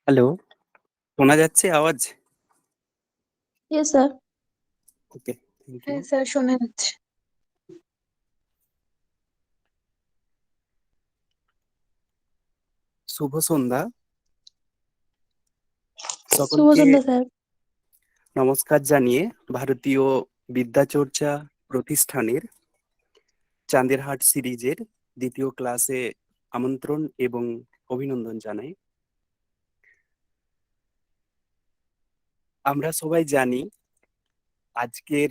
Hello, শোনা যাচ্ছে আওয়াজ? Yes sir. Okay, thank you. হ্যাঁ স্যার, শোনা যাচ্ছে। শুভ সন্ধ্যা শুভ সকলকে। সন্ধ্যা স্যার। নমস্কার জানিয়ে ভারতীয় বিদ্যাচর্চা প্রতিষ্ঠানের চাঁদের হাট সিরিজের দ্বিতীয় ক্লাসে আমন্ত্রণ এবং অভিনন্দন জানাই। আমরা সবাই জানি আজকের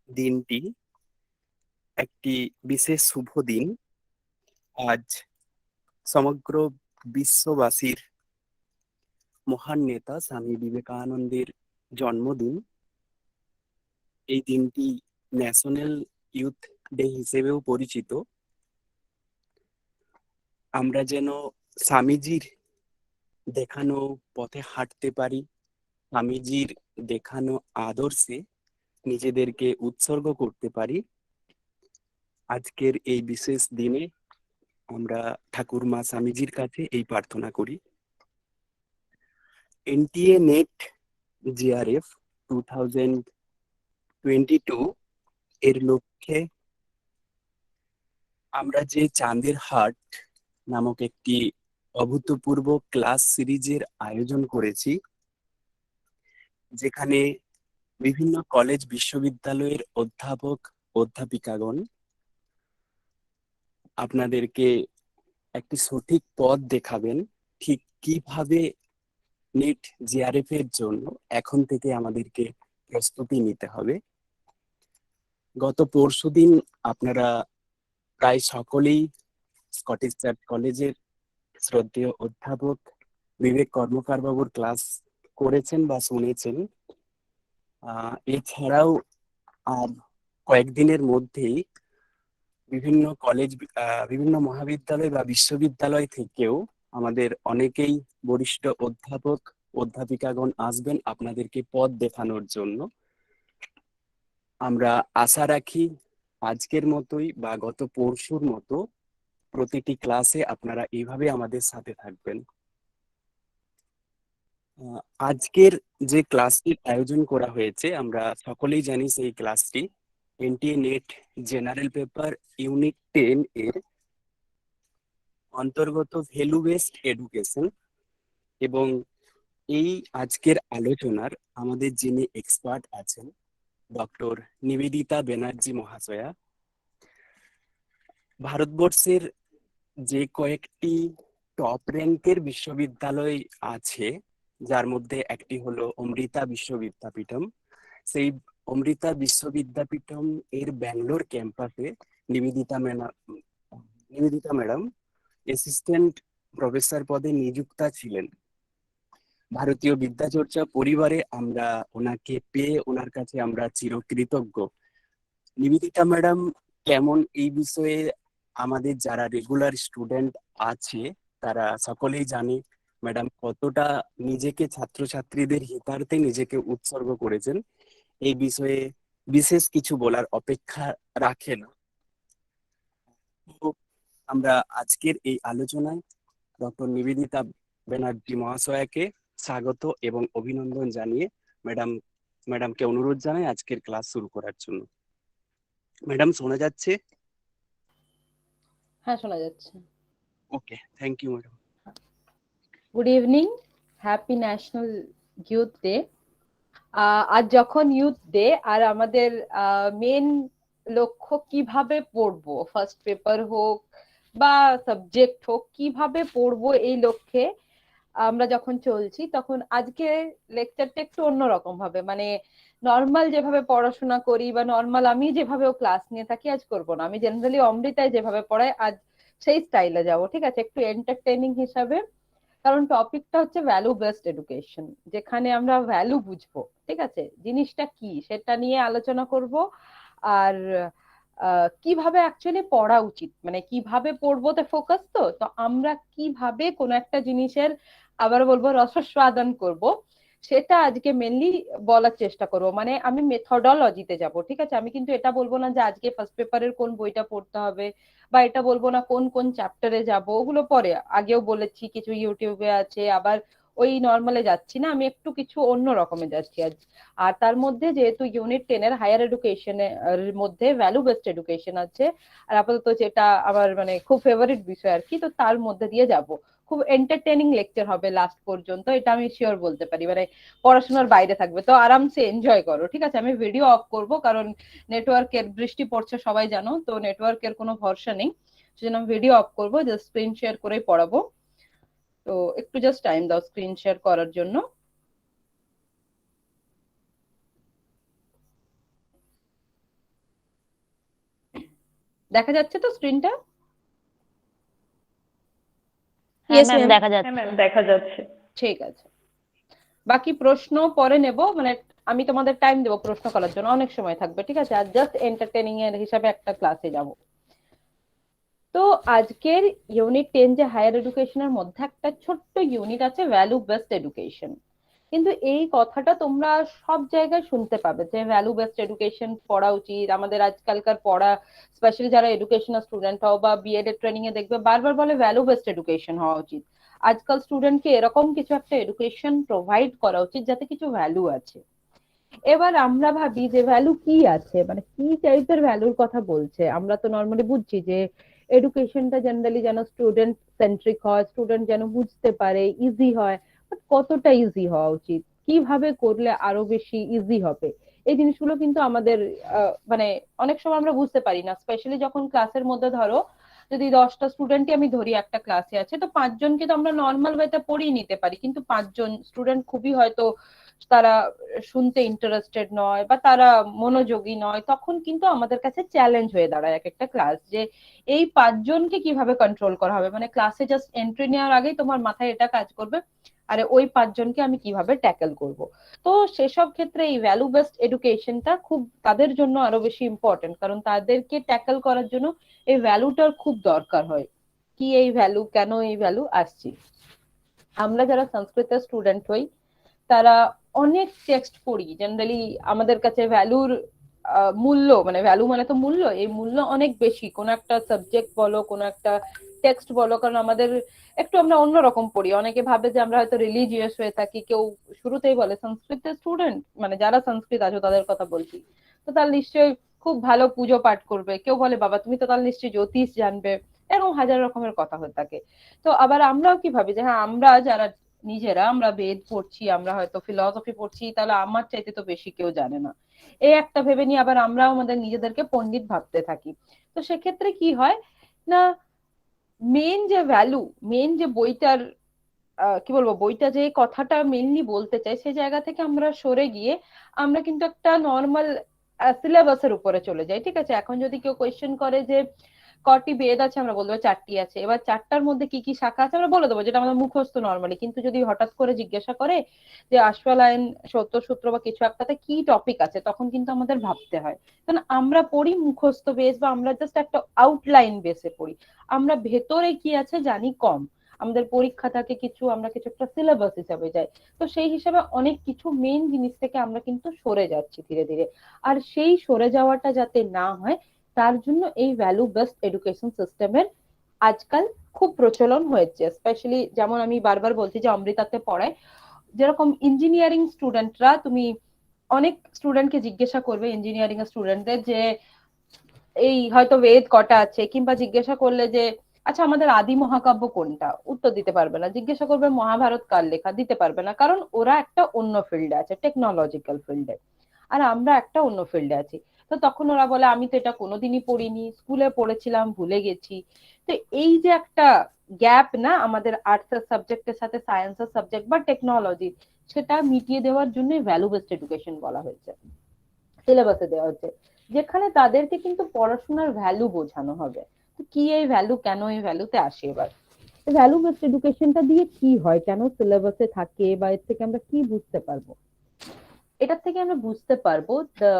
দিনটি একটি বিশেষ শুভ দিন। আজ সমগ্র বিশ্ববাসীর মহান নেতা স্বামী বিবেকানন্দের জন্মদিন। এই দিনটি ন্যাশনাল ইউথ ডে হিসেবেও পরিচিত। আমরা যেন স্বামীজির দেখানো পথে হাঁটতে পারি, স্বামীজির দেখানো আদর্শে নিজেদেরকে উৎসর্গ করতে পারি। আজকের এই বিশেষ দিনে আমরা ঠাকুরমা স্বামীজির কাছে এই প্রার্থনা করি। এনটিএ নেট জিআরএফ 2022 এর লক্ষ্যে আমরা যে চাঁদের হাট নামক একটি অভূতপূর্ব ক্লাস সিরিজের আয়োজন করেছি, যেখানে বিভিন্ন কলেজ বিশ্ববিদ্যালয়ের অধ্যাপক অধ্যাপিকাগণ আপনাদেরকে একটি সঠিক পথ দেখাবেন, ঠিক কিভাবে নেট জিআরএফ এর জন্য এখন থেকে আমাদেরকে প্রস্তুতি নিতে হবে। গত পরশুদিন আপনারা প্রায় সকলেই স্কটিশ চার্চ কলেজের শ্রদ্ধেয় অধ্যাপক বিবেক কর্মকার বাবুর ক্লাস করেছেন বা শুনেছেন। এছাড়াও আর কয়েকদিনের মধ্যেই বিভিন্ন কলেজ, বিভিন্ন মহাবিদ্যালয় বা বিশ্ববিদ্যালয় থেকেও আমাদের অনেকেই বরিষ্ঠ অধ্যাপক অধ্যাপিকাগণ আসবেন আপনাদেরকে পথ দেখানোর জন্য। আমরা আশা রাখি আজকের মতোই বা গত পরশুর মতো প্রতিটি ক্লাসে আপনারা এইভাবে আমাদের সাথে থাকবেন। আজকের যে ক্লাসটির আয়োজন করা হয়েছে আমরা সকলেই জানি সেই ক্লাসটি NTA net general paper unit 10 এর অন্তর্গত ভ্যালু বেসড এডুকেশন। এবং এই আজকের আলোচনার আমাদের যিনি এক্সপার্ট আছেন ডক্টর নিবেদিতা ব্যানার্জি মহাশয়া। ভারতবর্ষের যে কয়েকটি টপ র্যাঙ্কের বিশ্ববিদ্যালয় আছে, যার মধ্যে একটি হলো অমৃতা বিশ্ববিদ্যাপীঠম, সেই অমৃতা বিশ্ববিদ্যাপীঠম এর ব্যাঙ্গালোর ক্যাম্পাসে নিবেদিতা ম্যাডাম অ্যাসিস্ট্যান্ট প্রফেসর পদে নিযুক্তা ছিলেন। ভারতীয় বিদ্যাচর্চা পরিবারে আমরা ওনাকে পেয়ে ওনার কাছে আমরা চিরকৃতজ্ঞ। নিবেদিতা ম্যাডাম কেমন এই বিষয়ে আমাদের যারা রেগুলার স্টুডেন্ট আছে তারা সকলেই জানে ম্যাডাম কতটা নিজেকে ছাত্রছাত্রীদের হিতার্থে নিজেকে উৎসর্গ করেছেন। এই বিষয়ে বিশেষ কিছু বলার অপেক্ষা রাখে না। তো আমরা আজকের এই আলোচনায় ডক্টর নিবেদিতা ব্যানার্জি মহাশয়াকে স্বাগত এবং অভিনন্দন জানিয়ে ম্যাডামকে অনুরোধ জানাই আজকের ক্লাস শুরু করার জন্য। ম্যাডাম শোনা যাচ্ছে? হ্যাঁ, শোনা যাচ্ছে। Okay, thank you madam. Good evening, happy national youth day. আজ যখন ইউথ ডে আর আমাদের মেন লক্ষ্য কিভাবে পড়বো, ফার্স্ট পেপার হোক বা সাবজেক্ট হোক, কিভাবে পড়বো এই লক্ষ্যে আমরা যখন চলছি, তখন আজকে লেকচারটা একটু অন্যরকম ভাবে, মানে নর্মাল যেভাবে পড়াশোনা করি বা নর্মাল আমি যেভাবেও ক্লাস নিয়ে থাকি আজ করবো না। আমি জেনারেলি অমৃতায় যেভাবে পড়াই আজ সেই স্টাইলে যাব, ঠিক আছে, একটু এন্টারটেইনিং হিসাবে। কারণ টপিকটা হচ্ছে ভ্যালু বেসড এডুকেশন, যেখানে আমরা ভ্যালু বুঝবো, ঠিক আছে, জিনিসটা কি সেটা নিয়ে আলোচনা করব। আর কিভাবে অ্যাকচুয়ালি পড়া উচিত, মানে কিভাবে পড়বো তে ফোকাস। তো তো আমরা কিভাবে কোনো একটা জিনিসের, আবার বলবো, রসস্বাদন করব, সেটা আজকে মেনলি বলার চেষ্টা করব। মানে আমি মেথডোলজিতে যাব, ঠিক আছে। আমি কিন্তু এটা বলবো না যে আজকে ফার্স্ট পেপারের কোন বইটা পড়তে হবে, বা এটা বলবো না কোন কোন চ্যাপ্টারে যাব, ওগুলো পরে। আগেও বলেছি কিছু ইউটিউবে আছে, আবার ওই নর্মালে যাচ্ছি না, আমি একটু কিছু অন্য রকমে যাচ্ছি আজ। আর তার মধ্যে যেহেতু ইউনিট 10 এর হায়ার এডুকেশনের মধ্যে ভ্যালু বেসড এডুকেশন আছে, আর আপাতত যেটা আমার মানে খুব ফেভারিট বিষয় আর কি, তো তার মধ্যে দিয়ে যাব। খুব এন্টারটেইনিং লেকচার হবে লাস্ট পর্যন্ত, এটা আমি শিওর বলতে পারি, মানে পড়াশোনার বাইরে থাকবে, তো আরামসে এনজয় করো, ঠিক আছে? আমি ভিডিও অফ করব, কারণ নেটওয়ার্কের বৃষ্টি পড়ছে সবাই জানো, তো নেটওয়ার্কের কোনো ভরসা নেই, সেজন্য আমি ভিডিও অফ করবো, জাস্ট স্ক্রিন শেয়ার করেই পড়াবো। তো একটু জাস্ট টাইম দাও স্ক্রিন শেয়ার করার জন্য। দেখা যাচ্ছে তো স্ক্রিনটা? হ্যাঁ Yes, ম্যাম, ma'am. দেখা হ্যাঁ যাচ্ছে। ম্যাম, দেখা যাচ্ছে। ঠিক আছে, বাকি প্রশ্ন পরে নেব, মানে আমি তোমাদের টাইম দেবো প্রশ্ন করার জন্য, অনেক সময় থাকবে, ঠিক আছে? আর জাস্ট এন্টারটেইনিং এর হিসাবে একটা ক্লাসে যাব। তো আজকের ইউনিট 10 যে হায়ার এডুকেশনের মধ্যে একটা ছোট্ট ইউনিট আছে ভ্যালু বেসড এডুকেশন। কিন্তু এই কথাটা তোমরা সব জায়গায় শুনতে পাবে যে ভ্যালু বেসড এডুকেশন পড়া উচিত আমাদের। আজকালকার পড়া, স্পেশালি যারা এডুকেশনাল স্টুডেন্ট হও বা বিএড এর ট্রেনিং এ দেখবে বারবার বলে ভ্যালু বেসড এডুকেশন হওয়া উচিত। আজকাল স্টুডেন্টকে এরকম কিছু একটা এডুকেশন প্রোভাইড করা উচিত যাতে কিছু ভ্যালু আছে। এবার আমরা ভাবি যে ভ্যালু কি আছে, মানে কি টাইপের ভ্যালুর কথা বলছে। আমরা তো নর্মালি বুঝছি যে এডুকেশনটা জেনারেলি যেন স্টুডেন্ট সেন্ট্রিক হয়, স্টুডেন্ট যেন বুঝতে পারে, ইজি হয়। বাট কতটা ইজি হওয়া উচিত, কিভাবে করলে আরো বেশি ইজি হবে, এই জিনিসগুলো কিন্তু আমাদের মানে অনেক সময় আমরা বুঝতে পারি না। স্পেশালি যখন ক্লাসের মধ্যে ধরো যদি 10টা স্টুডেন্টই আমি ধরি একটা ক্লাসে আছে, তো 5জনকে তো আমরা নর্মাল ওয়েতে পড়িয়ে নিতে পারি, কিন্তু 5জন স্টুডেন্ট খুবই হয়তো তারা শুনতে ইন্টারেস্টেড নয় বা তারা মনোযোগী নয়, তখন কিন্তু আমাদের কাছে চ্যালেঞ্জ হয়ে দাঁড়ায় এক একটা ক্লাস, যে এই 5জনকে কিভাবে কন্ট্রোল করা হবে। মানে ক্লাসে জাস্ট এন্ট্রি নেওয়ার আগেই তোমার মাথায় এটা কাজ করবে, আরে ওই 5জনকে আমি কিভাবে ট্যাকেল করব। তো সেসব ক্ষেত্রে এই ভ্যালু বেসড এডুকেশনটা খুব তাদের জন্য আরো বেশি ইম্পর্টেন্ট, কারণ তাদেরকে ট্যাকেল করার জন্য এই ভ্যালুটার খুব দরকার হয়। কি এই ভ্যালু, কেন এই ভ্যালু আসছি। আমরা যারা সংস্কৃতের স্টুডেন্ট হই তারা অনেক টেক্সট পড়ি জেনারেলি, আমাদের কাছে ভ্যালুর মূল্য, মানে ভ্যালু মানে তো মূল্য, এই মূল্য অনেক বেশি কোনো একটা সাবজেক্ট বলো, কোনো একটা টেক্সট বলো, কারণ আমাদের একটু আমরা অন্যরকম পড়ি। অনেকে ভাবে যে আমরা হয়তো রিলিজিয়াস হয়ে থাকি, কেউ শুরুতেই বলে সংস্কৃতের স্টুডেন্ট, মানে যারা সংস্কৃত আছো তাদের কথা বলছি, তো তার নিশ্চয়ই খুব ভালো পুজো পাঠ করবে। কেউ বলে বাবা তুমি তো তার নিশ্চয়ই জ্যোতিষ জানবে, এরকম হাজার রকমের কথা হয়ে থাকে। তো আবার আমরাও কি ভাবি যে হ্যাঁ আমরা যারা নিজেরা আমরা বেদ পড়ছি, আমরা হয়তো ফিলসফি পড়ছি, তাহলে আমার চাইতে তো বেশি কেউ জানে না, এই একটা ভেবে নিয়ে আবার আমরাও আমাদের নিজেদেরকে পণ্ডিত ভাবতে থাকি। তো সেক্ষেত্রে কি হয় না, মেন যে ভ্যালু, মেন যে বইটার কি বলবো, বইটা যে কথাটা মেনলি বলতে চাই, সেই জায়গা থেকে আমরা সরে গিয়ে আমরা কিন্তু একটা নর্মাল সিলেবাসের উপরে চলে যাই। ঠিক আছে, এখন যদি কেউ কোয়েশ্চেন করে যে কটি বেদ আছে, আমরা বলবো 4টি আছে। এবার 4টার মধ্যে কি কি শাখা আছে আমরা বলে দেবো, যেটা আমাদের মুখস্থ নর্মালি। কিন্তু যদি হঠাৎ করে জিজ্ঞাসা করে যে আশ্বালায়ন, সত্য সূত্র বা কিছু একটাতে কি টপিক আছে, তখন কিন্তু আমাদের ভাবতে হয়, কারণ আমরা পড়ি মুখস্থ বেস বা আমরা জাস্ট একটা আউটলাইন বেসে পড়ি, আমরা ভেতরে কি আছে জানি কম। আমাদের পরীক্ষা থাকে কিছু, আমরা কিছু একটা সিলেবাস হিসাবে যাই। তো সেই হিসাবে অনেক কিছু মেইন জিনিস থেকে আমরা কিন্তু সরে যাচ্ছি ধীরে ধীরে। আর সেই সরে যাওয়াটা যাতে না হয় তার জন্য এই ভ্যালু বেসড এডুকেশন সিস্টেমের আজকাল খুব প্রচলন হয়েছে। স্পেশালি যেমন আমি বারবার বলছি যে অমৃতাতে পড়ায়, যেরকম ইঞ্জিনিয়ারিং স্টুডেন্টরা, তুমি অনেক স্টুডেন্টকে জিজ্ঞাসা করবে ইঞ্জিনিয়ারিং এর স্টুডেন্টদের যে এই হয়তো বেদ কটা আছে, কিংবা জিজ্ঞাসা করলে যে আচ্ছা আমাদের আদি মহাকাব্য কোনটা, উত্তর দিতে পারবে না। জিজ্ঞাসা করবে মহাভারত কার লেখা, দিতে পারবে না, কারণ ওরা একটা অন্য ফিল্ডে আছে, টেকনোলজিক্যাল ফিল্ডে, আর আমরা একটা অন্য ফিল্ডে আছি। তো তখন ওরা বলে আমি তো এটা কোনোদিনই পড়িনি, স্কুলে পড়েছিলাম ভুলে গেছি। তো এই যে একটা গ্যাপ না আমাদের আর্টসের সাবজেক্টের সাথে সায়েন্সের সাবজেক্ট বা টেকনোলজি, সেটা মিটিয়ে দেওয়ার জন্য ভ্যালু বেসড এডুকেশন বলা হয়েছে, সিলেবাসে দেওয়া হচ্ছে, যেখানে তাদেরকে কিন্তু পড়াশোনার ভ্যালু বোঝানো হবে। তো কি এই ভ্যালু, কেন এই ভ্যালুতে আসে। এবার ভ্যালু বেসড এডুকেশনটা দিয়ে কি হয়, কেন সিলেবাসে থাকে, বা এর থেকে আমরা কি বুঝতে পারবো। এটার থেকে আমরা বুঝতে পারবো the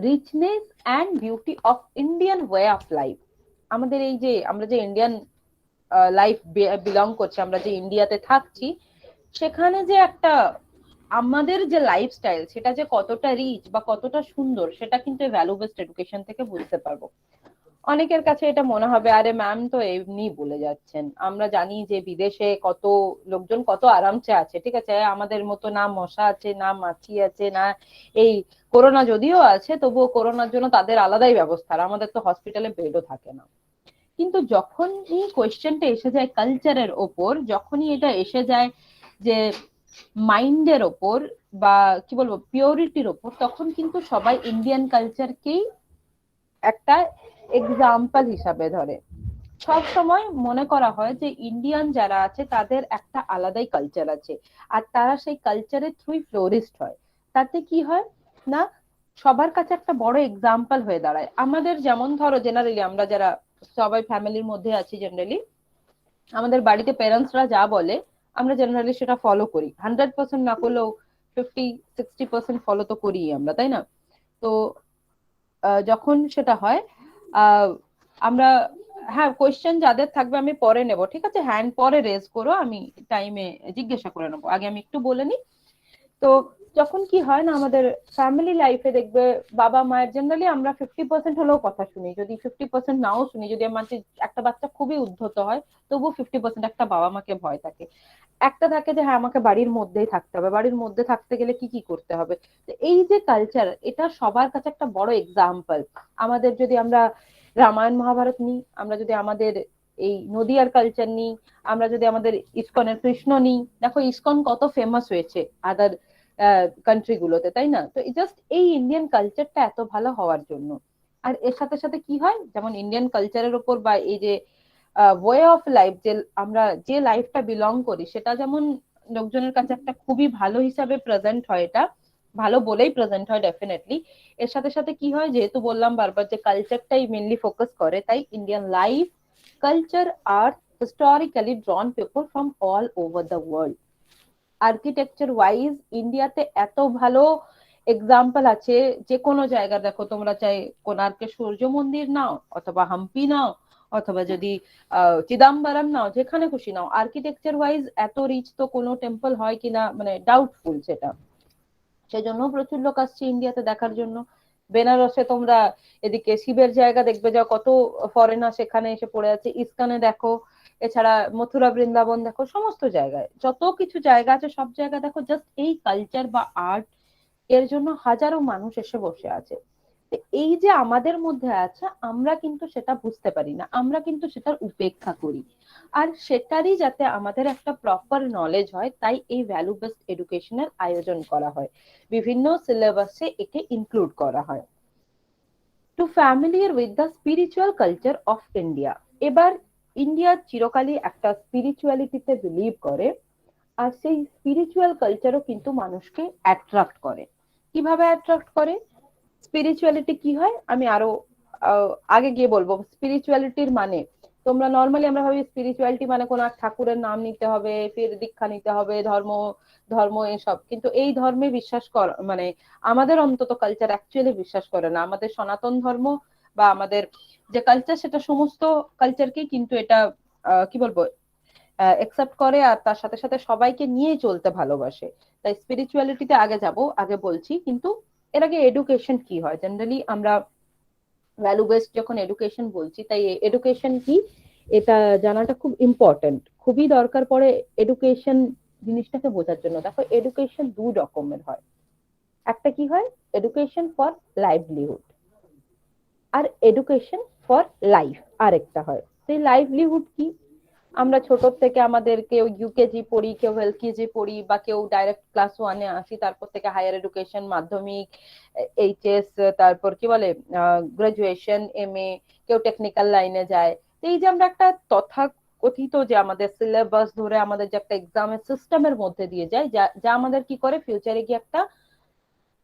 richness and beauty of Indian way of life. আমাদের এই যে আমরা যে ইন্ডিয়ান লাইফ বিলং করছি, আমরা যে ইন্ডিয়াতে থাকছি, সেখানে যে একটা আমাদের যে লাইফস্টাইল সেটা যে কতটা রিচ বা কতটা সুন্দর, সেটা কিন্তু ভ্যালু বেসড এডুকেশন থেকে বুঝতে পারবো। অনেকের কাছে এটা মনে হবে আরে ম্যাম তো এমনি বলে যাচ্ছেন, আমরা জানি যে বিদেশে কত লোকজন কত আরামসে আছে, ঠিক আছে, আমাদের মতো না মশা আছে না মাছি আছে না এই করোনা যদিও আছে তবুও করোনার জন্য তাদের আলাদাই ব্যবস্থা, আর আমাদের তো হসপিটালে বেডও থাকে না। কিন্তু যখনই কোয়েশ্চেনটা এসে যায় কালচারের ওপর, যখনই এটা এসে যায় যে মাইন্ডের ওপর বা কি বলবো পিওরিটির ওপর, তখন কিন্তু সবাই ইন্ডিয়ান কালচারকেই একটা এক্সাম্পল হিসাবে ধরে। সব সময় মনে করা হয় যে ইন্ডিয়ান যারা আছে তাদের একটা আলাদাই কালচার আছে, আর তারা সেই কালচারের থ্রুই ফ্লোরিস্ট হয়। তাতে কি হয় না, সবার কাছে একটা বড় এক্সাম্পল হয়ে দাঁড়ায়। আমাদের যেমন ধরো জেনারেলি আমরা যারা সবাই ফ্যামিলির মধ্যে আছি, জেনারেলি আমাদের বাড়িতে প্যারেন্টসরা যা বলে আমরা জেনারেলি সেটা ফলো করি, 100% না করলেও 50-60% ফলো তো করি আমরা, তাই না? তো যখন সেটা হয় আহ, আমরা, হ্যাঁ কোয়েশ্চেন যাদের থাকবে আমি পরে নেব, ঠিক আছে, হ্যান্ড পরে রেজ করো, আমি টাইমে জিজ্ঞাসা করে নেবো, আগে আমি একটু বলে নিই। তো যখন কি হয় না আমাদের ফ্যামিলি লাইফে দেখবে বাবা মায়ের জেনারেলি আমরা 50% হলেও কথা শুনি, যদি 50% নাও শুনি, যদি আমার একটা বাচ্চা খুবই উদ্ধত হয় তবু 50% একটা বাবা মাকে ভয় থাকে। একটা থাকে যে হ্যাঁ আমাকে বাড়ির মধ্যেই থাকতে হবে, বাড়ির মধ্যে থাকতে গেলে কি কি করতে হবে। তো এই যে কালচার, এটা সবার কাছে একটা বড় এক্সাম্পল। আমাদের যদি আমরা রামায়ণ মহাভারত নিই, আমরা যদি আমাদের এই নদিয়ার কালচার নিই, আমরা যদি আমাদের ইসকনের কৃষ্ণ নিই, দেখো ইসকন কত ফেমাস হয়েছে আদার কান্ট্রি গুলোতে, তাই না? তো জাস্ট এই ইন্ডিয়ান কালচারটা এত ভালো হওয়ার জন্য। আর এর সাথে সাথে কি হয়, যেমন ইন্ডিয়ান কালচারের উপর বা এই যে ওয়ে অফ লাইফ, যে আমরা যে লাইফটা বিলং করি সেটা যেমন লোকজনের কাছে একটা খুবই ভালো হিসাবে প্রেজেন্ট হয়, এটা ভালো বলেই প্রেজেন্ট হয় ডেফিনেটলি। এর সাথে সাথে কি হয়, যেহেতু বললাম বারবার যে কালচারটাই মেনলি ফোকাস করে, তাই ইন্ডিয়ান লাইফ কালচার আর historically drawn people from all over the world. Architecture wise ইন্ডিয়াতে এত ভালো এক্সাম্পল আছে, যে কোনো জায়গা দেখো তোমরা, চাই কোণার্কের সূর্য মন্দির নাও অথবা হাম্পি নাও অথবা যদি চিদাম্বরম নাও, যেখানে খুশি নাও, আর্কিটেকচার ওয়াইজ এত রিচ তো কোনো টেম্পল হয় কিনা মানে ডাউটফুল সেটা। সেজন্য প্রচুর লোক আসছে ইন্ডিয়াতে দেখার জন্য। বেনারসে তোমরা এদিকে শিবের জায়গা দেখবে যাও, কত ফরেনার সেখানে এসে পড়ে আছে, ইস্কনে দেখো, এছাড়া মথুরা বৃন্দাবন দেখো, সমস্ত জায়গায় যত কিছু জায়গা আছে সব জায়গা দেখো, জাস্ট এই কালচার বা আর্ট এর জন্য হাজারো মানুষ এসে বসে আছে। তো এই যে আমাদের মধ্যে আছে, আমরা কিন্তু সেটা বুঝতে পারি না, আমরা কিন্তু সেটার উপেক্ষা করি। আর সেটারই যাতে আমাদের একটা প্রপার নলেজ হয়, তাই এই ভ্যালু বেসড এডুকেশনের আয়োজন করা হয়, বিভিন্ন সিলেবাসে একে ইনক্লুড করা হয়। To familiar with the spiritual culture of India. এবার ইন্ডিয়া চিরকালই একটা স্পিরিচুয়ালিটিতে বিলিভ করে, আর সেই স্পিরিচুয়াল কালচারও কিন্তু মানুষকে অ্যাট্রাক্ট করে। কিভাবে অ্যাট্রাক্ট করে, স্পিরিচুয়ালিটি কি হয় আমি আরো আগে গিয়ে বলবো। স্পিরিচুয়ালিটির মানে, তোমরা নর্মালি আমরা ভাবি স্পিরিচুয়ালিটি মানে কোন এক ঠাকুরের নাম নিতে হবে, ফির দীক্ষা নিতে হবে, ধর্ম ধর্ম এসব, কিন্তু এই ধর্মে বিশ্বাস কর মানে আমাদের অন্তত কালচার অ্যাকচুয়ালি বিশ্বাস করে না। আমাদের সনাতন ধর্ম বা আমাদের যে কালচার, সেটা সমস্ত কালচারকেই কিন্তু এটা কি বলবো একসেপ্ট করে, আর তার সাথে সাথে সবাইকে নিয়ে চলতে ভালোবাসে। তাই স্পিরিচুয়ালিটিতে আগে যাব, আগে বলছি। কিন্তু এর আগে এডুকেশন কি হয়, জেনারেলি আমরা ভ্যালু বেসড যখন এডুকেশন বলছি, তাই এডুকেশন কি এটা জানাটা খুব ইম্পর্টেন্ট, খুবই দরকার পড়ে এডুকেশন জিনিসটাকে বোঝার জন্য। দেখো এডুকেশন দু রকমের হয়, একটা কি হয় এডুকেশন ফর লাইভলিহুড, আর এডুকেশন ফর লাইফ আরেকটা হয়। সেই লাইভলিহুড কি, আমরা ছোট থেকে আমাদের কেউ ইউকেজি পড়ি, কেউ এলকেজি পড়ি, বা কেউ ডাইরেক্ট ক্লাস ওয়ানে আসি, তারপর থেকে হায়ার এডুকেশন, মাধ্যমিক, এইচএস, তারপর কি বলে গ্রাজুয়েশন, এমএ, কেউ টেকনিক্যাল লাইনে যায়। তো এই যে আমরা একটা তথাকথিত যে আমাদের সিলেবাস ধরে আমাদের যে একটা এক্সামের সিস্টেমের মধ্যে দিয়ে যায়, যা যা আমাদের কি করে ফিউচারে গিয়ে একটা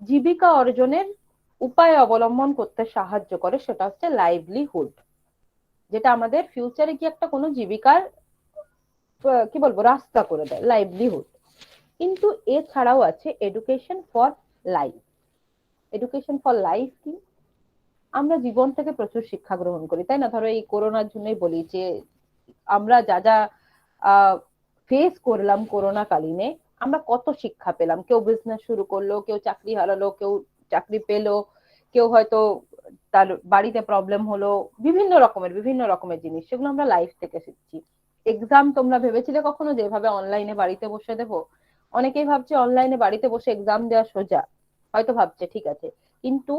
জীবিকা অর্জনের উপায় অবলম্বন করতে সাহায্য করে, সেটা হচ্ছে লাইভলিহুড, যেটা আমাদের ফিউচারে গিয়ে একটা কোনো জীবিকার কি বলবো রাস্তা করে দেয়, লাইভলিহুড। কিন্তু এছাড়াও আছে education for life. Education for life কি, আমরা জীবন থেকে প্রচুর শিক্ষা গ্রহণ করি, তাই না? ধরো এই করোনার জন্যই বলি যে আমরা যা যা ফেস করলাম করোনা কালীনে, আমরা কত শিক্ষা পেলাম। কেউ বিজনেস শুরু করলো, কেউ চাকরি হারালো, কেউ চাকরি পেলো, কেউ হয়তো তার বাড়িতে প্রবলেম হলো, বিভিন্ন রকমের জিনিস, সেগুলো আমরা লাইফ থেকে শিখছি। এক্সাম তোমরা ভেবেছিলে কখনো যে এভাবে অনলাইনে বাড়িতে বসে দেবো? অনেকেই ভাবছে অনলাইনে বাড়িতে বসে এক্সাম দেওয়া সোজা, হয়তো ভাবছে ঠিক আছে, কিন্তু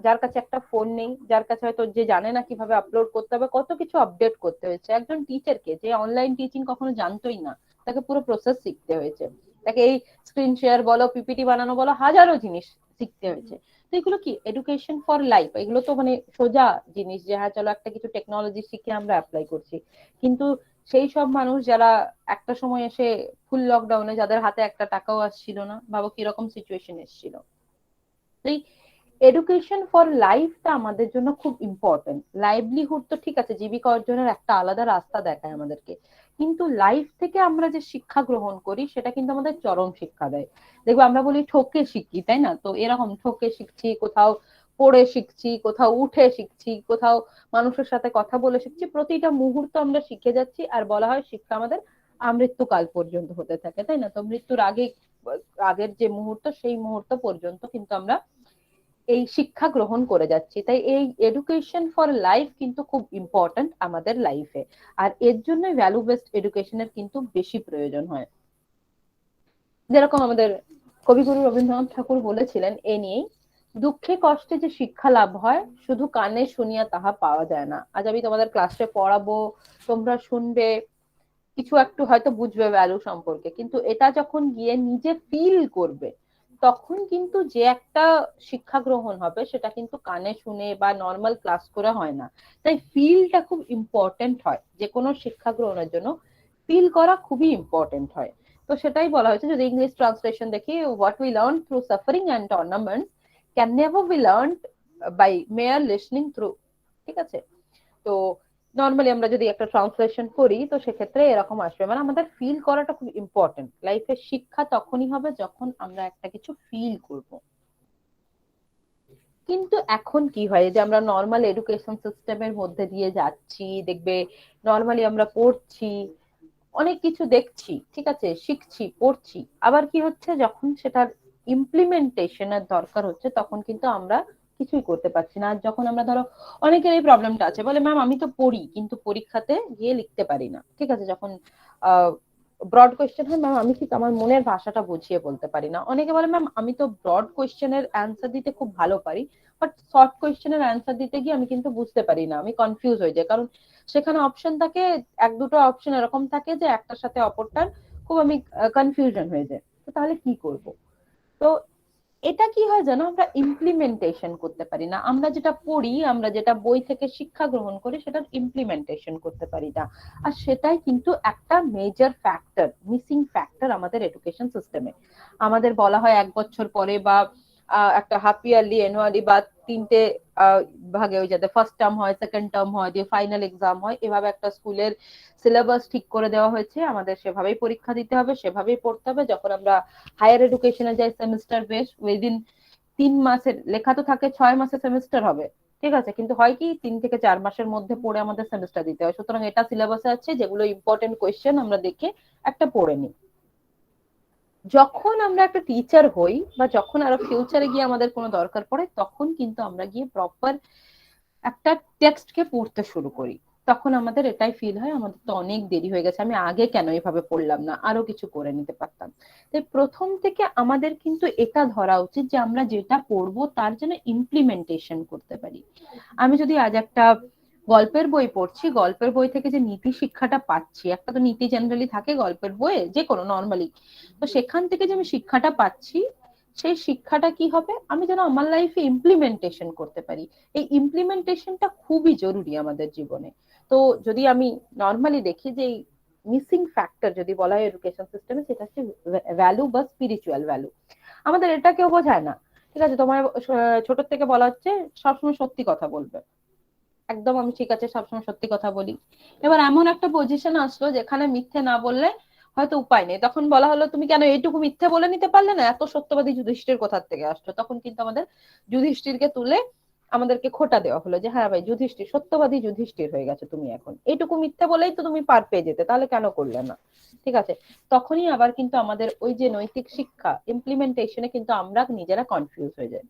যার কাছে একটা ফোন নেই, যার কাছে হয়তো যে জানে না কিভাবে আপলোড করতে হবে, কত কিছু আপডেট করতে হয়েছে, একজন টিচারকে যে অনলাইন টিচিং কখনো জানতোই না, তাকে পুরো প্রসেস শিখতে হয়েছে, তাকে এই স্ক্রিন শেয়ার বলো, পিপিটি বানানো বলো, হাজারো জিনিস শিখতে হয়েছে। তো এগুলো কি এডুকেশন ফর লাইফ? এগুলো তো মানে সোজা জিনিস যে হ্যাঁ চলো একটা কিছু টেকনোলজি শিখে আমরা অ্যাপ্লাই করছি, কিন্তু সেই সব মানুষ যারা একটা সময় এসে ফুল লকডাউনে যাদের হাতে একটা টাকাও আসছিল না, ভাবো কিরকম সিচুয়েশন এসেছিল। এই এডুকেশন ফর লাইফটা আমাদের জন্য খুব ইম্পর্টেন্ট। লাইভলিহুড তো ঠিক আছে, জীবিকা অর্জনের একটা আলাদা রাস্তা দেখায় আমাদেরকে, কিন্তু লাইফ থেকে আমরা যে শিক্ষা গ্রহণ করি সেটা কিন্তু আমাদের চরম শিক্ষা দেয়। দেখবো আমরা বলি ঠকে শিখি, তাই না? তো এরকম ঠকে শিখছি, কোথাও পড়ে শিখছি, কোথাও উঠে শিখছি, কোথাও মানুষের সাথে কথা বলে শিখছি, প্রতিটা মুহূর্ত আমরা শিখে যাচ্ছি। আর বলা হয় শিক্ষা আমাদের আমৃত্যুকাল পর্যন্ত হতে থাকে, তাই না? তো মৃত্যুর আগে, আগের যে মুহূর্ত সেই মুহূর্ত পর্যন্ত কিন্তু আমরা এই শিক্ষা গ্রহণ করে যাচ্ছি। তাই এই এডুকেশন ফর লাইফ কিন্তু খুব ইম্পর্ট্যান্ট আমাদের লাইফে, আর এর জন্য ভ্যালু বেসড এডুকেশনের কিন্তু বেশি প্রয়োজন হয়। যেরকম আমাদের কবিগুরু রবীন্দ্রনাথ ঠাকুর বলেছিলেন এ নিয়েই, দুঃখে কষ্টে যে শিক্ষা লাভ হয় শুধু কানে শুনিয়া তাহা পাওয়া যায় না। আজ আমি তোমাদের ক্লাসে পড়াবো, তোমরা শুনবে, কিছু একটু হয়তো বুঝবে ভ্যালু সম্পর্কে, কিন্তু এটা যখন গিয়ে নিজে ফিল করবে তখন কিন্তু যে একটা শিক্ষা গ্রহণ হবে সেটা কিন্তু কানে শুনে বা নর্মাল ক্লাস করে হয় না। তাই ফিলটা খুব ইম্পর্টেন্ট হয়, যে কোনো শিক্ষা গ্রহণের জন্য ফিল করা খুবই ইম্পর্টেন্ট হয়। তো সেটাই বলা হয়েছে, যদি ইংলিশ ট্রান্সলেশন দেখি, what we learn through suffering and torment can never be learn by mere listening through. ঠিক আছে? তো নর্মালি আমরা যদি একটা ট্রান্সলেশন করি তো সেক্ষেত্রে এরকম আসবে, মানে আমাদের ফিল করাটা খুব ইম্পর্টেন্ট। লাইফে শিক্ষা তখনই হবে যখন আমরা একটা কিছু ফিল করব। কিন্তু এখন কি হয় যে আমরা নর্মাল এডুকেশন সিস্টেমের মধ্যে দিয়ে যাচ্ছি, দেখবে নর্মালি আমরা পড়ছি, অনেক কিছু দেখছি, ঠিক আছে, শিখছি, পড়ছি, আবার কি হচ্ছে যখন সেটার ইমপ্লিমেন্টেশনের দরকার হচ্ছে তখন কিন্তু আমরা কিছুই করতে পারছি না। আর যখন আমরা ধরো, অনেকের এই প্রবলেমটা আছে, বলে ম্যাম আমি তো পড়ি কিন্তু পরীক্ষাতে গিয়ে লিখতে পারি না, ঠিক আছে, যখন ব্রড কোয়েশ্চেন হয়, ম্যাম আমি ঠিক আমার মনের ভাষাটা বুঝিয়ে বলতে পারি না। অনেকে বলে ম্যাম আমি তো ব্রড কোয়েশ্চেনের অ্যান্সার দিতে খুব ভালো পারি, বাট শর্ট কোয়েশ্চেনের অ্যান্সার দিতে গিয়ে আমি কিন্তু বুঝতে পারি না, আমি কনফিউজ হয়ে যাই, কারণ সেখানে অপশন থাকে, এক দুটো অপশন এরকম থাকে যে একটার সাথে অপরটার খুব আমি কনফিউশন হয়ে যায়। তো তাহলে কি করব? তো এটা কি হয় জানো, আমরা ইমপ্লিমেন্টেশন করতে পারি না, আমরা যেটা পড়ি, আমরা যেটা বই থেকে শিক্ষা গ্রহণ করি সেটার ইমপ্লিমেন্টেশন করতে পারি না। আর সেটাই কিন্তু একটা মেজর ফ্যাক্টর, মিসিং ফ্যাক্টর আমাদের এডুকেশন সিস্টেমে। আমাদের বলা হয় এক বছর পরে বা একটা হাফ ইয়ারলি, অ্যানুয়ালি বা তিনটে ভাগে, ওই যাতে ফার্স্ট টার্ম হয়, সেকেন্ড টার্ম হয়, দিয়ে ফাইনাল এক্সাম হয়, এভাবে একটা স্কুলের সিলেবাস ঠিক করে দেওয়া হয়েছে, আমাদের সেভাবেই পরীক্ষা দিতে হবে, সেভাবেই পড়তে হবে। যখন আমরা হায়ার এডুকেশনে যাই সেমিস্টার বেস, উইদিন 3 মাসের লেখা তো থাকে 6 মাসে সেমিস্টার হবে, ঠিক আছে, কিন্তু হয় কি 3 থেকে 4 মাসের মধ্যে পড়ে আমাদের সেমিস্টার দিতে হয়। সুতরাং এটা সিলেবাসে আছে, যেগুলো ইম্পর্টেন্ট কোয়েশ্চেন আমরা দেখে একটা পড়ে নিই। যখন আমরা একটা টিচার হই বা যখন আরো ফিউচারে গিয়ে আমাদের কোনো দরকার পড়ে, তখন কিন্তু আমরা গিয়ে প্রপার একটা টেক্সটকে পড়তে শুরু করি। তখন আমাদের এটাই ফিল হয় আমাদের তো অনেক দেরি হয়ে গেছে, আমি আগে কেন এভাবে পড়লাম না, আরো কিছু করে নিতে পারতাম। তাই প্রথম থেকে আমাদের কিন্তু এটা ধরা উচিত যে আমরা যেটা পড়বো তার জন্য ইমপ্লিমেন্টেশন করতে পারি। আমি যদি আজ একটা গল্পের বই পড়ছি, গল্পের বই থেকে যে নীতি শিক্ষাটা পাচ্ছি, একটা তো নীতি জেনারেলি থাকে গল্পের বইয়ে, যে কোনো নর্মালি, তো সেখান থেকে যে আমি শিক্ষাটা পাচ্ছি, সেই শিক্ষাটা কি হবে, আমি যেন আমার লাইফে ইমপ্লিমেন্টেশন করতে পারি। এই ইমপ্লিমেন্টেশনটা খুবই জরুরি আমাদের জীবনে। তো যদি আমি নর্মালি দেখি যে মিসিং ফ্যাক্টর যদি বলা হয় এডুকেশন সিস্টেমে, সেটা হচ্ছে ভ্যালু বা স্পিরিচুয়াল ভ্যালু। আমাদের এটা কেউ বোঝায় না, ঠিক আছে, তোমার ছোট থেকে বলা হচ্ছে সবসময় সত্যি কথা বলবে, একদম আমি ঠিক আছে সবসময় সত্যি কথা বলি। এবার এমন একটা পজিশন আসলো যেখানে মিথ্যে না বললে হয়তো উপায় নেই, তখন বলা হলো তুমি কেন এইটুকু মিথ্যে বলে নিতে পারলে না, এত সত্যবাদী যুধিষ্ঠির কোথার থেকে আসলো, তখন কিন্তু আমাদের যুধিষ্ঠিরকে তুলে আমাদেরকে খোটা দেওয়া হলো যে হ্যাঁ ভাই যুধিষ্ঠির, সত্যবাদী যুধিষ্ঠির হয়ে গেছে তুমি এখন, এইটুকু মিথ্যে বলেই তো তুমি পার পেয়ে যেতে, তাহলে কেন করলে না? ঠিক আছে, তখনই আবার কিন্তু আমাদের ওই যে নৈতিক শিক্ষা ইমপ্লিমেন্টেশনে কিন্তু আমরা নিজেরা কনফিউজ হয়ে যাই।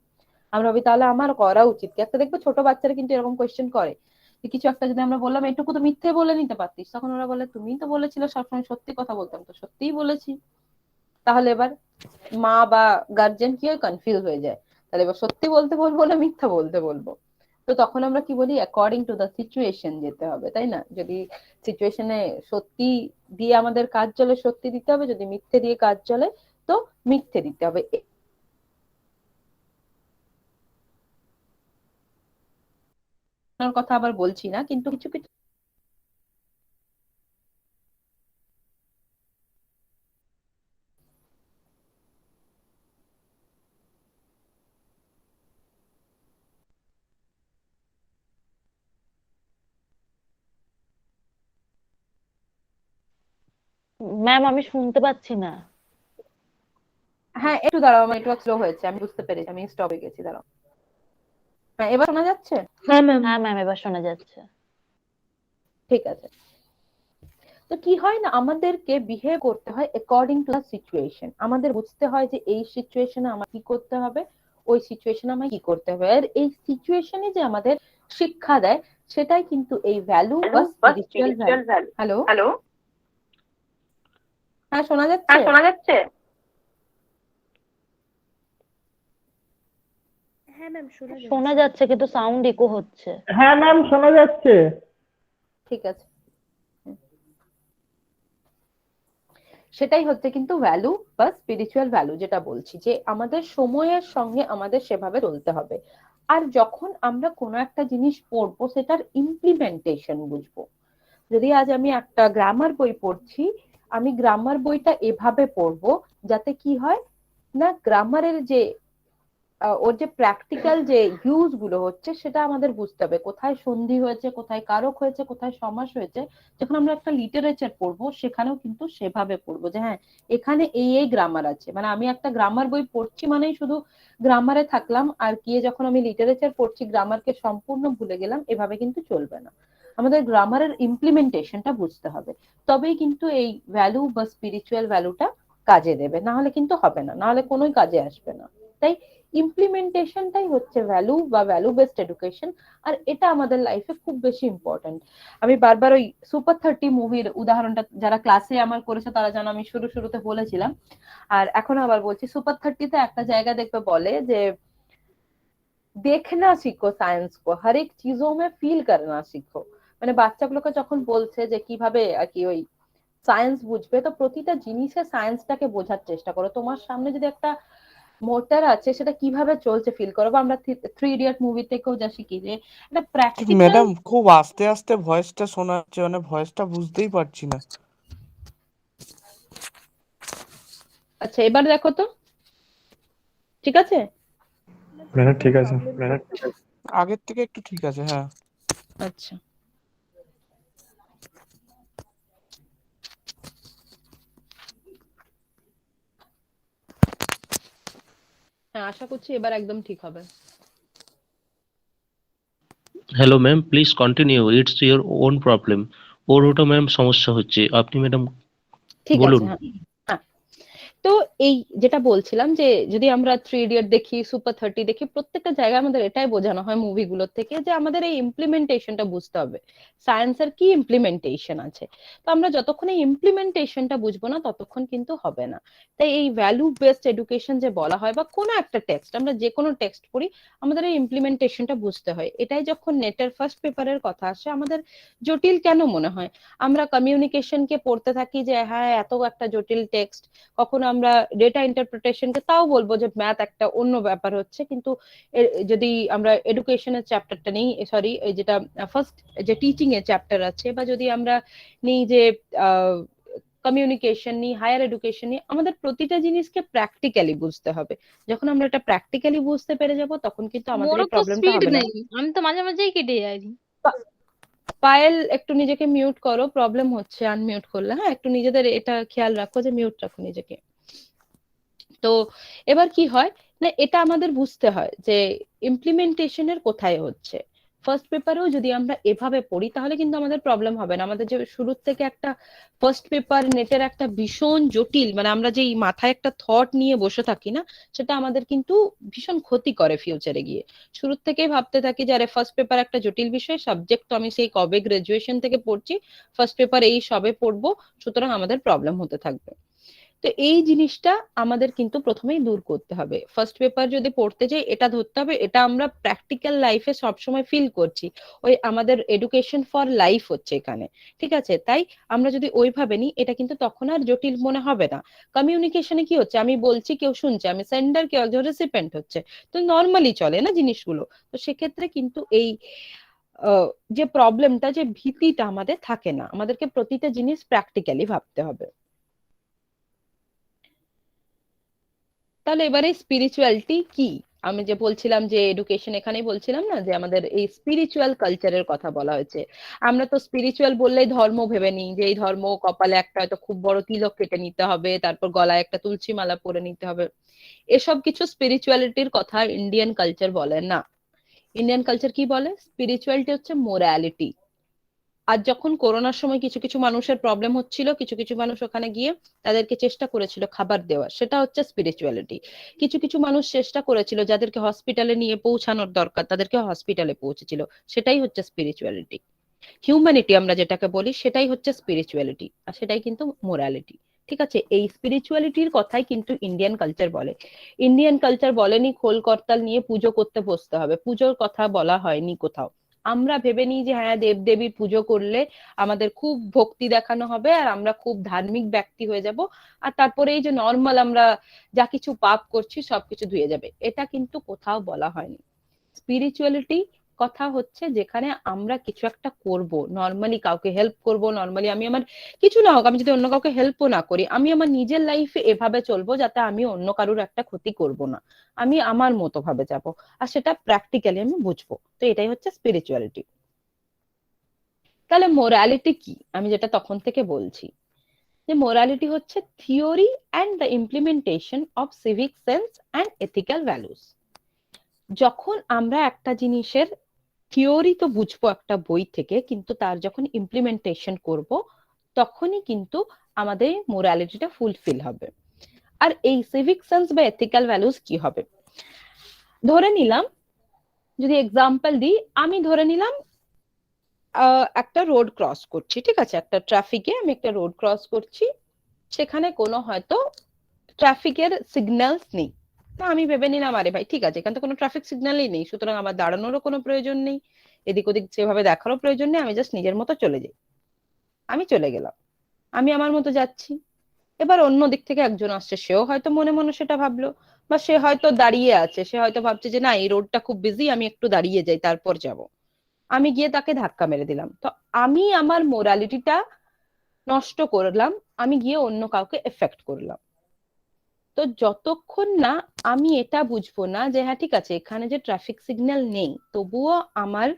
আমরা ভাবি তাহলে আমার করা উচিত কি। একটা দেখবে ছোট বাচ্চারা কিন্তু এরকম কোয়েশ্চেন করে যে কিছু একটা যদি আমরা বললাম এটুকু তো মিথ্যে বলে নিতে পারতিস, তখন ওরা বলে তুমি তো বলেছিলে সবসময় সত্যি কথা বলতাম, তো সত্যিই বলেছি। তাহলে এবার মা বা গার্জেন কি হয়, কনফিউজ হয়ে যায়, তাহলে এবার সত্যি বলতে বলবো না মিথ্যা বলতে বলবো। তো তখন আমরা কি বলি, অ্যাকর্ডিং টু দ্য সিচুয়েশন যেতে হবে, তাই না? যদি সিচুয়েশনে সত্যি দিয়ে আমাদের কাজ চলে সত্যি দিতে হবে, যদি মিথ্যে দিয়ে কাজ চলে তো মিথ্যে দিতে হবে। আপনার কথা আবার বলছি না, কিন্তু কিছু কিছু ম্যাম আমি শুনতে পাচ্ছি না। হ্যাঁ একটু দাঁড়াও, আমার নেটওয়ার্ক স্লো হয়েছে, আমি বুঝতে পেরেছি, আমি স্টপ হয়ে গেছি, দাঁড়াও। হ্যাঁ এবার শোনা যাচ্ছে? হ্যাঁ ম্যাম। হ্যাঁ ম্যাম এবার শোনা যাচ্ছে। ঠিক আছে। তো কি হয় না, আমাদেরকে বিহেভ করতে হয় অ্যাকর্ডিং টু দ্য সিচুয়েশন। আমাদের বুঝতে হয় যে এই সিচুয়েশনে আমার কি করতে হবে, ওই সিচুয়েশনে আমার কি করতে হবে। আর এই সিচুয়েশনে যে আমাদের শিক্ষা দেয় সেটাই কিন্তু এই ভ্যালু বা স্পিরিচুয়াল ভ্যালু। হ্যালো হ্যালো, হ্যাঁ শোনা যাচ্ছে? শোনা যাচ্ছে? হ্যাঁ ম্যাম শোনা যাচ্ছে কিন্তু সাউন্ড ইকো হচ্ছে। হ্যাঁ ম্যাম শোনা যাচ্ছে। ঠিক আছে। সেটাই হচ্ছে কিন্তু ভ্যালু বা স্পিরিচুয়াল ভ্যালু, যেটা বলছি যে আমাদের সময়ের সঙ্গে আমাদের সেভাবে চলতে হবে। আর যখন আমরা কোনো একটা জিনিস পড়বো সেটার ইমপ্লিমেন্টেশন বুঝবো। যদি আজ আমি একটা গ্রামার বই পড়ছি, আমি গ্রামার বইটা এভাবে পড়বো যাতে কি হয় না, গ্রামারের যে ওর যে প্র্যাকটিক্যাল যে ইউজ গুলো হচ্ছে সেটা আমাদের বুঝতে হবে, কোথায় সন্ধি হয়েছে, কোথায় কারক হয়েছে, কোথায় সমাস হয়েছে। যখন আমরা একটা লিটারেচার পড়বো সেখানেও কিন্তু সেভাবে পড়বো যে হ্যাঁ এখানে এই এই গ্রামার আছে। মানে আমি একটা গ্রামার বই পড়ছি মানেই শুধু গ্রামারে থাকলাম, আর গিয়ে যখন আমি লিটারেচার পড়ছি গ্রামারকে সম্পূর্ণ ভুলে গেলাম, এভাবে কিন্তু চলবে না। আমাদের গ্রামারের ইমপ্লিমেন্টেশনটা বুঝতে হবে, তবেই কিন্তু এই ভ্যালু বা স্পিরিচুয়াল ভ্যালুটা কাজে দেবে, না হলে কিন্তু হবে না, না হলে কোনোই কাজে আসবে না। তাই ইমপ্লিমেন্টেশনটাই হচ্ছে ভ্যালু বা ভ্যালু বেসড এডুকেশন। আর এটা আমাদের লাইফে খুব বেশি ইম্পর্টেন্ট। আমি বারবার ওই সুপার 30 মুভির উদাহরণটা যারা ক্লাসে আমার করেছে তারা জানো, আমি শুরুতে বলেছিলাম আর এখন আবার বলছি। সুপার 30তে একটা জায়গা দেখবে বলে যে देखना सीखो साइंस को, हर एक चीजों में फील करना सीखो। মানে বাচ্চাগুলোকে যখন বলছে যে কিভাবে আর কি ওই সায়েন্স বুঝবে, তো প্রতিটা জিনিসে সায়েন্সটাকে বোঝার চেষ্টা করো। তোমার সামনে যদি একটা মোটর আছে সেটা কিভাবে চলছে ফিল করো। বা আমরা 3 ইডিয়ট মুভি থেকেও যা শিখি যে এটা প্র্যাকটিক্যাল। ম্যাডাম খুব আস্তে আস্তে ভয়েসটা শোনা যাচ্ছে, মানে ভয়েসটা বুঝতেই পারছি না। আচ্ছা এবার দেখো তো, ঠিক আছে? ম্যাডাম ঠিক আছে, আগের থেকে একটু ঠিক আছে। হ্যাঁ আচ্ছা হ্যাঁ আশা করছি এবার একদম ঠিক হবে। Hello ma'am, please continue, it's your own problem. ওর ওটা ম্যাম সমস্যা হচ্ছে, আপনি ম্যাডাম ঠিক আছে বলুন। হ্যাঁ হ্যাঁ। তো এই যেটা বলছিলাম যে যদি আমরা 3 ইডিয়ট দেখি, সুপার 30 দেখি, প্রত্যেকটা জায়গায় আমাদের এটাই বোঝানো হয় মুভিগুলোর থেকে যে আমাদের এই ইমপ্লিমেন্টেশনটা বুঝতে হবে, সায়েন্সের কি ইমপ্লিমেন্টেশন আছে। তো আমরা যতক্ষণ এই ইমপ্লিমেন্টেশনটা বুঝবো না ততক্ষণ কিন্তু হবে না। তাই এই ভ্যালু বেসড এডুকেশন যে বলা হয়, বা কোনো একটা টেক্সট, আমরা যে কোনো টেক্সট পড়ি আমাদের এই ইমপ্লিমেন্টেশনটা বুঝতে হয়। এটাই যখন নেটের ফার্স্ট পেপারের কথা আসে আমাদের জটিল কেন মনে হয়। আমরা কমিউনিকেশনকে পড়তে থাকি যে হ্যাঁ এত একটা জটিল টেক্সট, কখনো আমরা ডেটা ইন্টারপ্রিটেশনকে তাও বলবো যে ম্যাথ একটা অন্য ব্যাপার হচ্ছে। কিন্তু যদি আমরা এডুকেশনের চ্যাপ্টারটা নিই, সরি যেটা ফার্স্ট যে টিচিং এর চ্যাপ্টার আছে, বা যদি আমরা নিই যে কমিউনিকেশন নিই, হায়ার এডুকেশন নিই, আমাদের প্রতিটা জিনিসকে প্র্যাকটিক্যালি বুঝতে হবে। যখন আমরা এটা প্র্যাকটিক্যালি বুঝতে পেরে যাব তখন কিন্তু আমাদের মোরও এই তো প্রবলেমটা স্পিড হবে না। নেই, আমি তো মাঝে মাঝেই কেটে যাই। পায়েল একটু নিজেকে মিউট করো, প্রবলেম হচ্ছে আনমিউট করলে। হ্যাঁ একটু নিজেদের এটা খেয়াল রাখো যে মিউট রাখো নিজেকে। তো এবার কি হয় না, এটা আমাদের বুঝতে হয় যে ইমপ্লিমেন্টেশনের কোথায় হচ্ছে। ফার্স্ট পেপারেও যদি আমরা এভাবে পড়ি তাহলে কিন্তু আমাদের প্রবলেম হবে না। আমাদের যে শুরুর থেকে একটা ফার্স্ট পেপার নেটের একটা ভীষণ জটিল, মানে আমরা যে মাথায় একটা থট নিয়ে বসে থাকি না, সেটা আমাদের কিন্তু ভীষণ ক্ষতি করে ফিউচারে গিয়ে। শুরুর থেকেই ভাবতে থাকি যে আরে ফার্স্ট পেপার একটা জটিল বিষয়, সাবজেক্ট তো আমি সেই কবে গ্রাজুয়েশন থেকে পড়ছি, ফার্স্ট পেপার এই সবে পড়বো, সুতরাং আমাদের প্রবলেম হতে থাকবে। তো এই জিনিসটা আমাদের কিন্তু প্রথমেই দূর করতে হবে। ফার্স্ট পেপার যদি পড়তে যাই এটা ধরতে হবে এটা আমরা প্র্যাকটিক্যাল লাইফে সবসময় ফিল করছি, ওই আমাদের এডুকেশন ফর লাইফ হচ্ছে এখানে, ঠিক আছে? তাই আমরা যদি ওইভাবে নিই এটা কিন্তু তখন আর জটিল মনে হবে না। কমিউনিকেশনে কি হচ্ছে, আমি বলছি কেউ শুনছে, আমি সেন্ডার কেউ একজন রেসিপেন্ট হচ্ছে, তো নর্মালি চলে না জিনিসগুলো। তো সেক্ষেত্রে কিন্তু এই যে প্রবলেমটা, যে ভীতিটা আমাদের থাকে না, আমাদেরকে প্রতিটা জিনিস প্র্যাকটিক্যালি ভাবতে হবে। তাহলে এবারে স্পিরিচুয়ালিটি কি? আমি যে বলছিলাম যে এডুকেশন, এখানেই বলছিলাম না যে আমাদের এই স্পিরিচুয়াল কালচারের কথা বলা হয়েছে। আমরা তো স্পিরিচুয়াল বললেই ধর্ম ভেবে নিই, যে এই ধর্ম কপালে একটা হয়তো খুব বড় তিলক কেটে নিতে হবে, তারপর গলায় একটা তুলসী মালা পরে নিতে হবে। এসব কিছু স্পিরিচুয়ালিটির কথা ইন্ডিয়ান কালচার বলে না। ইন্ডিয়ান কালচার কি বলে? স্পিরিচুয়ালিটি হচ্ছে মোরালিটি। আর যখন করোনার সময় কিছু কিছু মানুষের প্রবলেম হচ্ছিল, কিছু কিছু মানুষ ওখানে গিয়ে তাদেরকে চেষ্টা করেছিল খাবার দেওয়ার, সেটা হচ্ছে স্পিরিচুয়ালিটি। কিছু কিছু মানুষ চেষ্টা করেছিল যাদেরকে হসপিটালে নিয়ে পৌঁছানোর দরকার তাদেরকে হসপিটালে পৌঁছেছিল, সেটাই হচ্ছে স্পিরিচুয়ালিটি। হিউম্যানিটি আমরা যেটাকে বলি সেটাই হচ্ছে স্পিরিচুয়ালিটি, আর সেটাই কিন্তু মোরালিটি। ঠিক আছে, এই স্পিরিচুয়ালিটির কথাই কিন্তু ইন্ডিয়ান কালচার বলে। ইন্ডিয়ান কালচার বলেনি খোল করতাল নিয়ে পুজো করতে বসতে হবে, পুজোর কথা বলা হয়নি কোথাও। আমরা ভেবে নিই যে হ্যাঁ দেব দেবীর পুজো করলে আমাদের খুব ভক্তি দেখানো হবে আর আমরা খুব ধার্মিক ব্যক্তি হয়ে যাব, আর তারপরে এই যে নর্মাল আমরা যা কিছু পাপ করছি সবকিছু ধুয়ে যাবে, এটা কিন্তু কোথাও বলা হয়নি। স্পিরিচুয়ালিটি কথা হচ্ছে যেখানে আমরা কিছু একটা করব, নর্মালি কাউকে হেল্প করব, নর্মালি আমি আমার কিছু না হোক, আমি যদি অন্য কাউকে হেল্পও না করি, আমি আমার নিজের লাইফে এভাবে চলবো যাতে আমি অন্য কারোর একটা ক্ষতি করব না, আমি আমার মতো ভাবে যাব, আর সেটা প্র্যাকটিক্যালি আমি বুঝবো। তো এটাই হচ্ছে স্পিরিচুয়ালিটি। তাহলে মোরালিটি কি? আমি যেটা তখন থেকে বলছি যে মোরালিটি হচ্ছে theory and the implementation of civic sense and ethical values. যখন আমরা একটা জিনিসের থিওরি তো বুঝবো একটা বই থেকে, কিন্তু তার যখন ইমপ্লিমেন্টেশন করব তখনই কিন্তু আমাদের মোরালিটিটা ফুলফিল হবে। আর এই সিভিক সেন্স বা এথিক্যাল ভ্যালুস কি হবে? ধরে নিলাম, যদি এক্সাম্পল দিই, আমি ধরে নিলাম একটা রোড ক্রস করছি, ঠিক আছে, একটা ট্রাফিকে আমি একটা রোড ক্রস করছি, সেখানে কোনো হয়তো ট্রাফিকের সিগন্যালস নেই। তো আমি ভেবে নিলাম আরে ভাই ঠিক আছে, এখানে তো কোনো ট্রাফিক সিগন্যালই নেই, সুতরাং আমার দাঁড়ানোরও কোনো প্রয়োজন নেই, এদিক ওদিক সেভাবে দেখারও প্রয়োজন নেই, আমি জাস্ট নিজের মতো চলে যাই। আমি চলে গেলাম, আমি আমার মতো যাচ্ছি। এবার অন্য দিক থেকে একজন আসছে, সেও হয়তো মনে মনে সেটা ভাবলো, বা সে হয়তো দাঁড়িয়ে আছে, সে হয়তো ভাবছে যে না এই রোডটা খুব বিজি, আমি একটু দাঁড়িয়ে যাই তারপর যাব। আমি গিয়ে তাকে ধাক্কা মেরে দিলাম, তো আমি আমার মোরালিটিটা নষ্ট করলাম, আমি গিয়ে অন্য কাউকে এফেক্ট করলাম। তো যতক্ষণ না আমি এটা বুঝবো না যে হ্যাঁ ঠিক আছে এখানে যে ট্রাফিক সিগন্যাল নেই তবুও আমার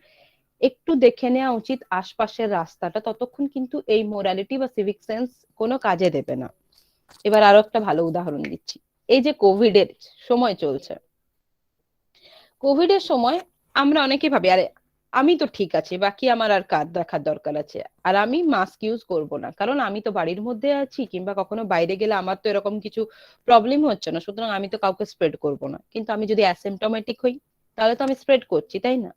একটু দেখে নেওয়া উচিত আশপাশের রাস্তাটা, ততক্ষণ কিন্তু এই মোরালিটি বা সিভিক সেন্স কোনো কাজে দেবে না। এবার আরো একটা ভালো উদাহরণ দিচ্ছি। এই যে কোভিড এর সময় চলছে, কোভিড এর সময় আমরা অনেকে ভাবি আরে আমি তো ঠিক আছি, বাকি আমার আর কার দেখার দরকার আছে, আর আমি মাস্ক ইউজ করব না কারণ আমি তো বাড়ির মধ্যে আছি, কিংবা কখনো বাইরে গেলে আমার তো এরকম কিছু প্রবলেম হচ্ছে না, সুতরাং আমি তো কাউকে স্প্রেড করব না। কিন্তু আমি যদি অ্যাসিম্পটোমেটিক হই তাহলে তো আমি স্প্রেড করছি, তাই না?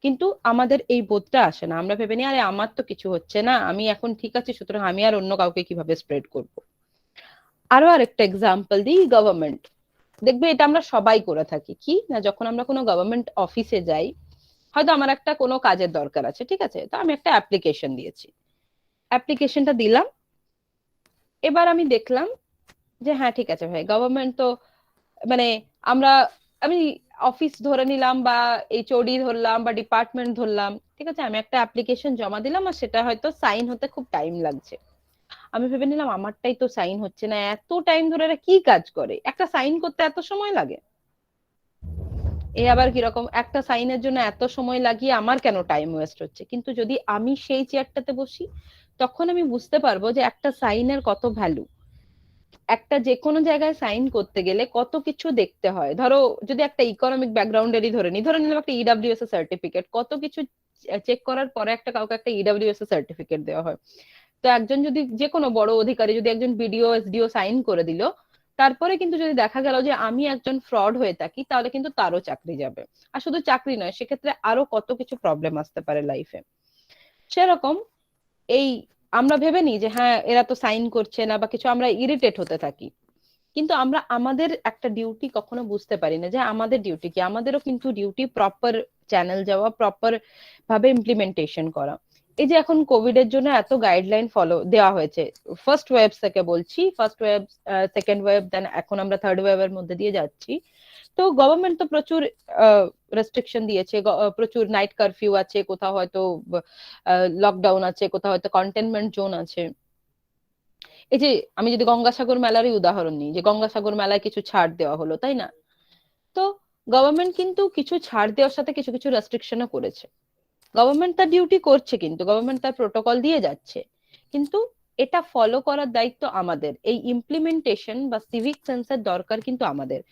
কিন্তু আমাদের এই বোধটা আসে না, আমরা ভেবে নিই আরে আমার তো কিছু হচ্ছে না, আমি এখন ঠিক আছি, সুতরাং আমি আর অন্য কাউকে কিভাবে স্প্রেড করব। আরো আরেকটা এক্সাম্পল দিই, গভর্নমেন্ট। দেখবে এটা আমরা সবাই করে থাকি, কি না যখন আমরা কোনো গভর্নমেন্ট অফিসে যাই, হয়তো আমার একটা কোনো কাজের দরকার আছে, ঠিক আছে, তো আমি একটা অ্যাপ্লিকেশন দিয়েছি, অ্যাপ্লিকেশনটা দিলাম, এবার আমি দেখলাম যে হ্যাঁ ঠিক আছে ভাই গভর্নমেন্ট তো মানে আমরা আমি অফিস ধরে নিলাম বা এইচওডি ধরলাম বা ডিপার্টমেন্ট ধরলাম, ঠিক আছে, আমি একটা অ্যাপ্লিকেশন জমা দিলাম আর সেটা হয়তো সাইন হতে খুব টাইম লাগছে। আমি ভেবে নিলাম আমারটাই তো সাইন হচ্ছে না, এত টাইম ধরে এরা কি কাজ করে, একটা সাইন করতে এত সময় লাগে, এ আবার কিরকম একটা সাইনের জন্য এত সময় লাগিয়ে আমার কেন টাইম ওয়েস্ট হচ্ছে। কিন্তু যদি আমি সেই চেয়ারটাতে বসি তখন আমি বুঝতে পারবো যে একটা সাইনের কত ভ্যালু। একটা যে কোনো জায়গায় সাইন করতে গেলে কত কিছু দেখতে হয়। ধরো যদি একটা ইকোনমিক ব্যাকগ্রাউন্ডেরই ধরে নিলাম একটা ইডব্লিউএস এর সার্টিফিকেট, কত কিছু চেক করার পরে একটা কাউকে একটা ইডব্লিউএস এর সার্টিফিকেট দেওয়া হয়। তো একজন যদি যে কোনো বড় অধিকারী যদি একজন বিডিও এসডিও সাইন করে দিল, তারপরে কিন্তু যদি দেখা গেল যে আমি একজন ফ্রড হয়ে থাকি, তাহলে কিন্তু তারও চাকরি যাবে। আর শুধু চাকরি নয়, সেক্ষেত্রে আরো কত কিছু প্রবলেম আসতে পারে লাইফে। সেরকম এই আমরা ভেবে নিই যে হ্যাঁ এরা তো সাইন করছে না বা কিছু, আমরা ইরিটেট হতে থাকি। কিন্তু আমরা আমাদের একটা ডিউটি কখনো বুঝতে পারি না যে আমাদের ডিউটি কি। আমাদেরও কিন্তু ডিউটি প্রপার চ্যানেল যাওয়া, প্রপার ভাবে ইমপ্লিমেন্টেশন করা। এই যে এখন কোভিড এর জন্য এত গাইডলাইন ফলো দেওয়া হয়েছে, ফার্স্ট ওয়েভ থেকে বলছি, ফার্স্ট ওয়েভ, সেকেন্ড ওয়েভ, দেন এখন আমরা থার্ড ওয়েভের মধ্যে দিয়ে যাচ্ছি। তো গভর্নমেন্ট তো প্রচুর রেস্ট্রিকশন দিয়েছে, প্রচুর নাইট কারফিউ আছে, কোথাও হয়তো লকডাউন আছে, কোথাও হয়তো কন্টেনমেন্ট জোন আছে। এই যে আমি যদি গঙ্গাসাগর মেলারই উদাহরণ নিই, যে গঙ্গাসাগর মেলায় কিছু ছাড় দেওয়া হলো, তাই না? তো গভর্নমেন্ট কিন্তু কিছু ছাড় দেওয়ার সাথে কিছু কিছু রেস্ট্রিকশনও করেছে। গভর্নমেন্ট তার ডিউটি করছে, কিন্তু গভর্নমেন্ট তার প্রোটোকল দিয়ে যাচ্ছে, কিন্তু এটা ফলো করার দায়িত্ব আমাদের। এই ইমপ্লিমেন্টেশন বা সিভিক সেন্সের দরকার কিন্তু আমাদের।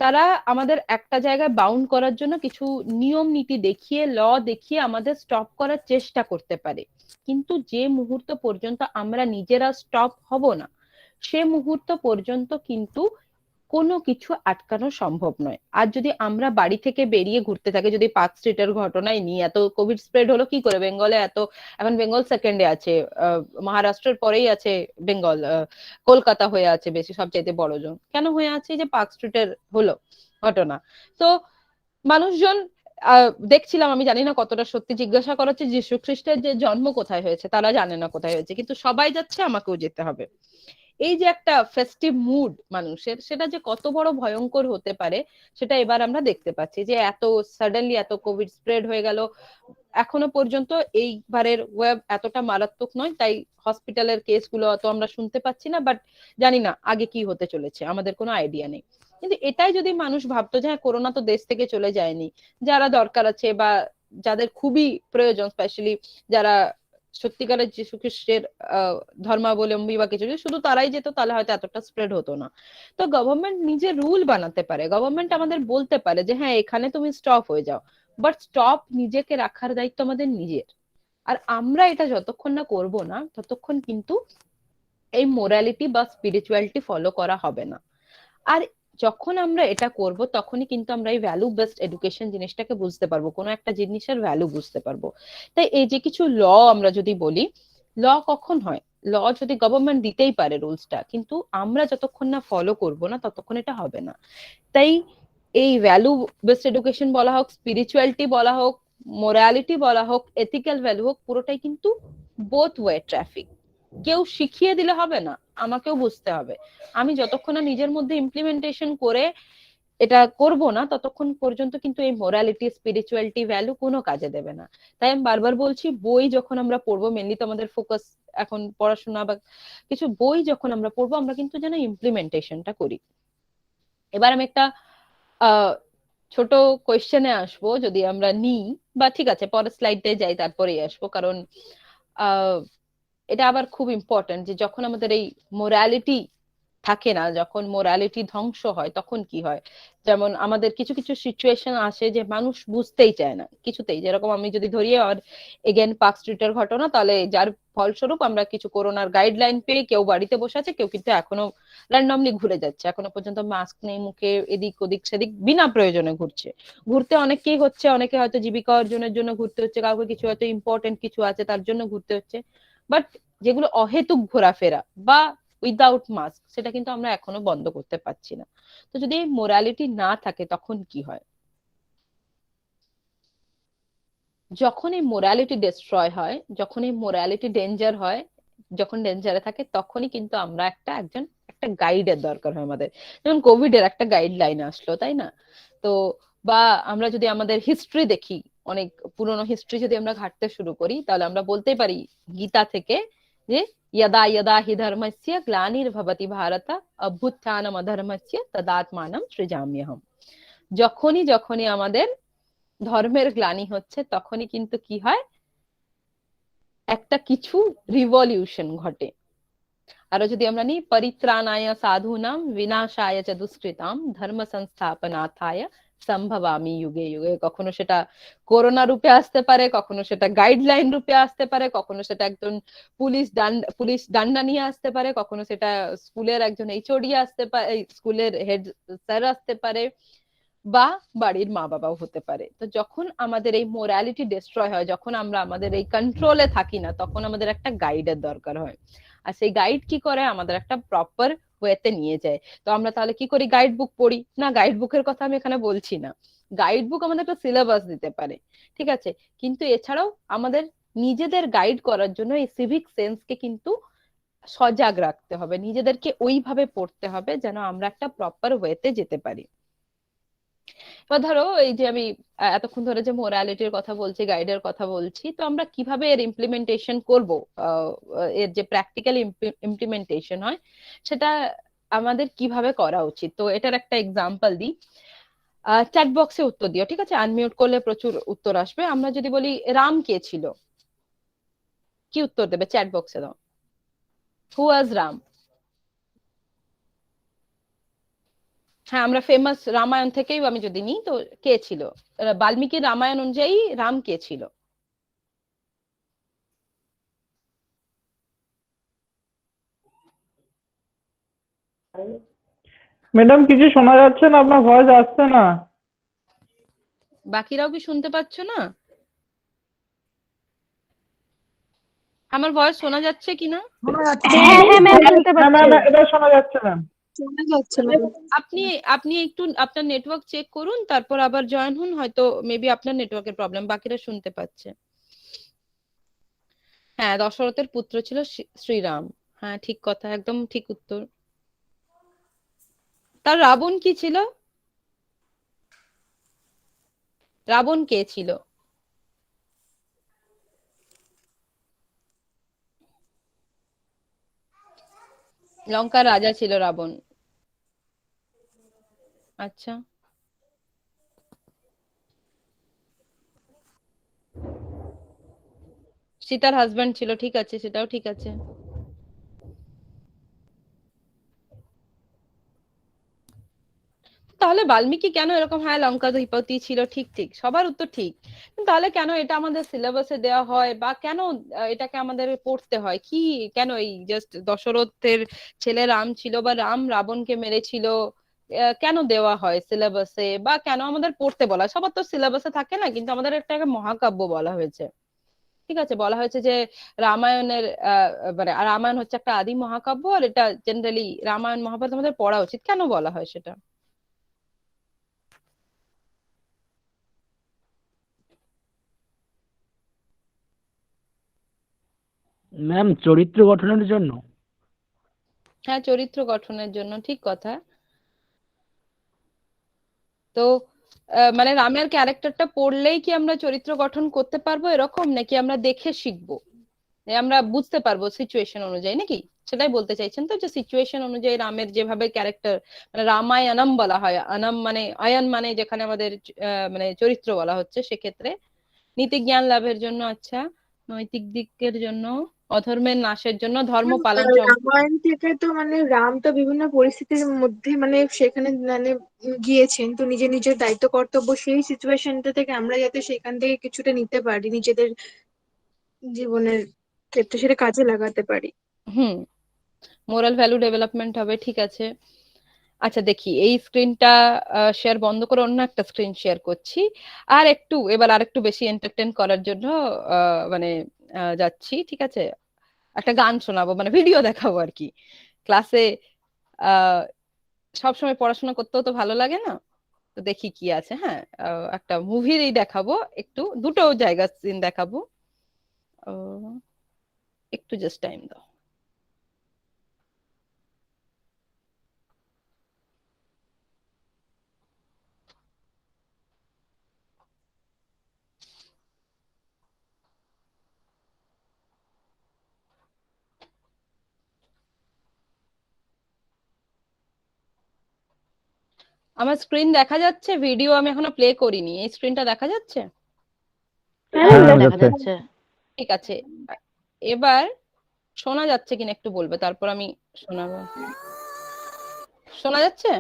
তারা আমাদের একটা জায়গায় বাউন্ড করার জন্য কিছু নিয়ম নীতি দেখিয়ে, ল দেখিয়ে আমাদের স্টপ করার চেষ্টা করতে পারে, কিন্তু যে মুহূর্ত পর্যন্ত আমরা নিজেরা স্টপ হব না, সে মুহূর্ত পর্যন্ত কিন্তু কোনো কিছু আটকানো সম্ভব নয়। আর যদি আমরা বাড়ি থেকে বেরিয়ে ঘুরতে থাকি, যদি পার্ক স্ট্রিটের ঘটনায় নিয়ে, এত কোভিড স্প্রেড হলো কি করে বেঙ্গলে, এত এখন বেঙ্গল সেকেন্ডে আছে, মহারাষ্ট্রের পরেই আছে বেঙ্গল, কলকাতা হয়ে আছে বেশি সবচাইতে বড় জন। কেন হয়ে আছে? যে পার্ক স্ট্রিটের হলো ঘটনা। তো মানুষজন দেখছিলাম, আমি জানি না কতটা সত্যি, জিজ্ঞাসা করা হচ্ছে যীশু খ্রিস্টের যে জন্ম কোথায় হয়েছে, তারা জানে না কোথায় হয়েছে, কিন্তু সবাই যাচ্ছে, আমাকেও যেতে হবে। এই যে একটা ফেস্টিভ মুড মানুষের, সেটা যে কত বড় ভয়ঙ্কর হতে পারে, সেটা এবার আমরা দেখতে পাচ্ছি যে এত সাডেনলি এত কোভিড স্প্রেড হয়ে গেল। এখনো পর্যন্ত এইবারের ওয়েব এতটা মারাত্মক নয়, তাই হসপিটালের কেসগুলো অত আমরা শুনতে পাচ্ছি না, বাট জানি না আগে কি হতে চলেছে, আমাদের কোনো আইডিয়া নেই। কিন্তু এটাই যদি মানুষ ভাবতো যে হ্যাঁ করোনা তো দেশ থেকে চলে যায়নি, যারা দরকার আছে বা যাদের খুবই প্রয়োজন, স্পেশালি যারা সত্যিকারের যীশু খ্রিস্টের ধর্মাবলম্বী বা কিছু, শুধু তারাই যেত, তাহলে হয়তো এতটা স্প্রেড হতো না। তো গভর্নমেন্ট নিজে রুল বানাতে পারে, গভর্নমেন্ট আমাদের বলতে পারে যে হ্যাঁ এখানে তুমি স্টপ হয়ে যাও, বাট স্টপ নিজেকে রাখার দায়িত্ব আমাদের নিজের। আর আমরা এটা যতক্ষণ না করব না, ততক্ষণ কিন্তু এই মোরালিটি বা স্পিরিচুয়ালিটি ফলো করা হবে না। আর যখন আমরা এটা করব, তখনই কিন্তু আমরা এই ভ্যালু বেসড এডুকেশন জিনিসটাকে বুঝতে পারবো, কোনো একটা জিনিসের ভ্যালু বুঝতে পারবো। তাই এই যে কিছু ল আমরা যদি বলি, ল কখন হয়? ল যদি গভর্নমেন্ট দিতেই পারে রুলসটা, কিন্তু আমরা যতক্ষণ না ফলো করব না, ততক্ষণ এটা হবে না। তাই এই ভ্যালু বেসড এডুকেশন বলা হোক, স্পিরিচুয়ালিটি বলা হোক, মোরালিটি বলা হোক, এথিক্যাল ভ্যালু হোক, পুরোটাই কিন্তু বোথ ওয়ে ট্রাফিক। কেউ শিখিয়ে দিলে হবে না, আমাকেও বুঝতে হবে। আমি যতক্ষণ না নিজের মধ্যে ইমপ্লিমেন্টেশন করে এটা করব না, ততক্ষণ পর্যন্ত কিন্তু এই মোরালিটি, স্পিরিচুয়ালিটি, ভ্যালু কোনো কাজে দেবে না। তাই আমি বারবার বলছি, বই যখন আমরা পড়বো, মেনলি তো আমাদের ফোকাস এখন পড়াশোনা বা কিছু, বই যখন আমরা পড়বো, আমরা কিন্তু যেন ইমপ্লিমেন্টেশনটা করি। এবার আমি একটা ছোট কোয়েশ্চেনে আসবো, যদি আমরা নিই, বা ঠিক আছে পরের স্লাইডে যাই তারপরেই আসবো, কারণ এটা আবার খুব ইম্পর্টেন্ট যে যখন আমাদের এই মোরালিটি থাকে না, যখন মোরালিটি ধ্বংস হয়, তখন কি হয়। যেমন আমাদের কিছু কিছু সিচুয়েশন আসে যে মানুষ বুঝতেই চায় না কিছুতেই, যেরকম আমি যদি ধরি আর এগেন পার্ক স্ট্রিটের ঘটনা, তাহলে যার ফলস্বরূপ আমরা কিছু করোনার গাইডলাইন পেয়ে কেউ বাড়িতে বসে আছে, কেউ কিন্তু এখনো র্যান্ডমলি ঘুরে যাচ্ছে, এখনো পর্যন্ত মাস্ক নেই মুখে, এদিক ওদিক সেদিক বিনা প্রয়োজনে ঘুরছে। ঘুরতে অনেকেই হচ্ছে, অনেকে হয়তো জীবিকা অর্জনের জন্য ঘুরতে হচ্ছে, কাউকে কিছু হয়তো ইম্পর্টেন্ট কিছু আছে তার জন্য ঘুরতে হচ্ছে, বাট যেগুলো অহেতুক ঘোরাফেরা বা উইদাউট মাস্ক, সেটা কিন্তু আমরা এখনো বন্ধ করতে পারছি না। তো যদি মোরালিটি না থাকে, তখন কি হয়? যখন এই মোরালিটি ডিস্ট্রয় হয়, যখন এই মোরালিটি ডেঞ্জার হয়, যখন ডেঞ্জারে থাকে, তখনই কিন্তু আমরা একটা গাইডের দরকার হয় আমাদের। যেমন কোভিড এর একটা গাইডলাইন আসলো, তাই না? তো বা আমরা যদি আমাদের হিস্ট্রি দেখি, অনেক পুরনো হিস্ট্রি যদি আমরা ঘাঁটতে শুরু করি, তাহলে আমরা বলতেই পারি গীতা থেকে যে यदा यदा हि धर्मस्य ग्लानिर्भवति भारत अभ्युत्थानम् अधर्मस्य तदात्मानं सृजाम्यहम्। যখনই যখনই আমাদের ধর্মের গ্লানি হচ্ছে, তখনই কিন্তু কি হয়, একটা কিছু রিভলিউশন ঘটে। আরো যদি আমরা নিই, পরিত্রাণায় সাধুনাম বিনাশায় চ দুষ্কৃতাম ধর্ম সংস্থাপনার্থায় সম্ভবামি যুগে যুগে। কখনো সেটা করোনা রূপে আসতে পারে, কখনো সেটা গাইডলাইন রূপে আসতে পারে, কখনো সেটা একজন পুলিশ ডান্ডা নিয়ে আসতে পারে, কখনো সেটা স্কুলের একজন এইচওডি আসতে পারে, স্কুলের হেড স্যার আসতে পারে, বা বাড়ির মা বাবাও হতে পারে। তো যখন আমাদের এই মোরালিটি ডিস্ট্রয় হয়, যখন আমরা আমাদের এই কন্ট্রোলে থাকি না, তখন আমাদের একটা গাইডের দরকার হয়। আর সেই গাইড কি করে, আমাদের একটা প্রপার ওয়েতে নিয়ে যায়। তো আমরা তাহলে কি করি, গাইড বুক পড়ি না। গাইড বুকের কথা আমি এখানে বলছি না, গাইড বুক আমাদের একটা সিলেবাস দিতে পারে, ঠিক আছে, কিন্তু এছাড়াও আমাদের নিজেদের গাইড করার জন্য এই সিভিক সেন্সকে কিন্তু সজাগ রাখতে হবে, নিজেদেরকে ওইভাবে পড়তে হবে যেন আমরা একটা প্রপার ওয়েতে যেতে পারি। এবার ধরো এই যে আমি এতক্ষণ ধরে যে মোরালিটির কথা বলছি, গাইডের কথা বলছি, তো আমরা কিভাবে এর ইমপ্লিমেন্টেশন করব, এর যে প্র্যাকটিক্যাল ইমপ্লিমেন্টেশন হয় সেটা আমাদের কিভাবে করা উচিত। তো এটার একটা এক্সাম্পল দিই। চ্যাট বক্সে উত্তর দিও, ঠিক আছে, আনমিউট করলে প্রচুর উত্তর আসবে। আমরা যদি বলি রাম কে ছিল, কি উত্তর দেবে? চ্যাট বক্সে দাও, হু ওয়াজ রাম। হ্যাঁ, আমরা ফেমাস রামায়ণ থেকেই আমি যদি নিই, তো কে ছিল? বাল্মীকির রামায়ণ অনুযায়ী রাম কে ছিল? ম্যাডাম কিছু শোনা যাচ্ছে না, আপনার ভয়েস আসছে না। বাকিরাও কি শুনতে পাচ্ছ না? আমার ভয়েস শোনা যাচ্ছে কিনা? হ্যাঁ হ্যাঁ ম্যাম শুনতে হ্যাঁ পাচ্ছি। ম্যাম, এবার শোনা যাচ্ছে ম্যাম। শোনা যাচ্ছে ম্যাম। আপনি আপনি একটু আপনার নেটওয়ার্ক চেক করুন, তারপর আবার জয়েন হন, হয়তো মেবি আপনার নেটওয়ার্কের প্রবলেম, বাকিরা শুনতে পাচ্ছে। হ্যাঁ, দশরথের পুত্র ছিল শ্রীরাম। হ্যাঁ, ঠিক কথা, একদম ঠিক উত্তর। তার রাবণ কি ছিল? রাবণ কে ছিল? লঙ্কার রাজা ছিল রাবণ। আচ্ছা, সীতার হাজবেন্ড ছিল, ঠিক আছে, সেটাও ঠিক আছে। তাহলে বাল্মীকি কেন এরকম, হ্যাঁ লঙ্কাধিপতি ছিল, ঠিক ঠিক, সবার উত্তর ঠিক। তাহলে কেন এটা আমাদের সিলেবাসে দেওয়া হয়, বা কেন এটাকে আমাদের পড়তে হয়? কি কেন এই জাস্ট দশরথের ছেলে রাম ছিল, বা রাম রাবণকে মেরেছিল, কেন দেওয়া হয় সিলেবাসে, বা কেন আমাদের পড়তে বলা হয়? সবার তো সিলেবাসে থাকে না, কিন্তু আমাদের একটা মহাকাব্য বলা হয়েছে, ঠিক আছে, বলা হয়েছে যে রামায়ণের মানে রামায়ণ হচ্ছে একটা আদি মহাকাব্য, আর এটা জেনারেলি রামায়ণ মহাভারত আমাদের পড়া উচিত। কেন বলা হয় সেটা? ম্যাম চরিত্র গঠনের জন্য। হ্যাঁ, চরিত্র গঠনের জন্য, ঠিক কথা। তো মানে রামের ক্যারেক্টারটা পড়লেই কি আমরা চরিত্র গঠন করতে পারবো এরকম, নাকি আমরা দেখে শিখবো, আমরা বুঝতে পারবো সিচুয়েশন অনুযায়ী, নাকি সেটাই বলতে চাইছেন তো? যে সিচুয়েশন অনুযায়ী রামের যেভাবে ক্যারেক্টার, মানে রামায়ণম বলা হয়, আনাম মানে আয়ন, মানে যেখানে আমাদের মানে চরিত্র বলা হচ্ছে, সেক্ষেত্রে নীতি জ্ঞান লাভের জন্য, আচ্ছা, নৈতিক দিকের জন্য, অধর্মের নাশের জন্য, ধর্ম পালন রামায়ণ থেকে তো মানে রাম তো বিভিন্ন পরিস্থিতির মধ্যে মানে সেখানে মানে গিয়েছেন, তো নিজের নিজের দায়িত্ব কর্তব্য সেই সিচুয়েশনটা থেকে আমরা যাতে সেখান থেকে কিছুটা নিতে পারি, নিজেদের জীবনের ক্ষেত্রে সেটা কাজে লাগাতে পারি। হুম, মোরাল ভ্যালু ডেভেলপমেন্ট হবে, ঠিক আছে। আচ্ছা দেখি, এই স্ক্রিনটা শেয়ার বন্ধ করে অন্য একটা স্ক্রিন শেয়ার করছি, আর একটু এবার আরেকটু বেশি এন্টারটেইন করার জন্য মানে যাচ্ছি, ঠিক আছে। একটা গান শোনাবো, মানে ভিডিও দেখাবো আর কি। ক্লাসে আহ সবসময় পড়াশোনা করতেও তো ভালো লাগে না, তো দেখি কি আছে। হ্যাঁ, একটা মুভিরই দেখাবো, একটু দুটো জায়গা সিন দেখাবো। আহ, একটু জাস্ট টাইম দাও। আমার স্ক্রিন দেখা যাচ্ছে? ভিডিও আমি এখনো প্লে করিনি, এই স্ক্রিনটা দেখা যাচ্ছে? হ্যাঁ হ্যাঁ, দেখা যাচ্ছে। যাচ্ছে। ঠিক আছে, এবার শোনা যাচ্ছে কিনা একটু বলবে, তারপর আমি শোনাবো। শোনা যাচ্ছে?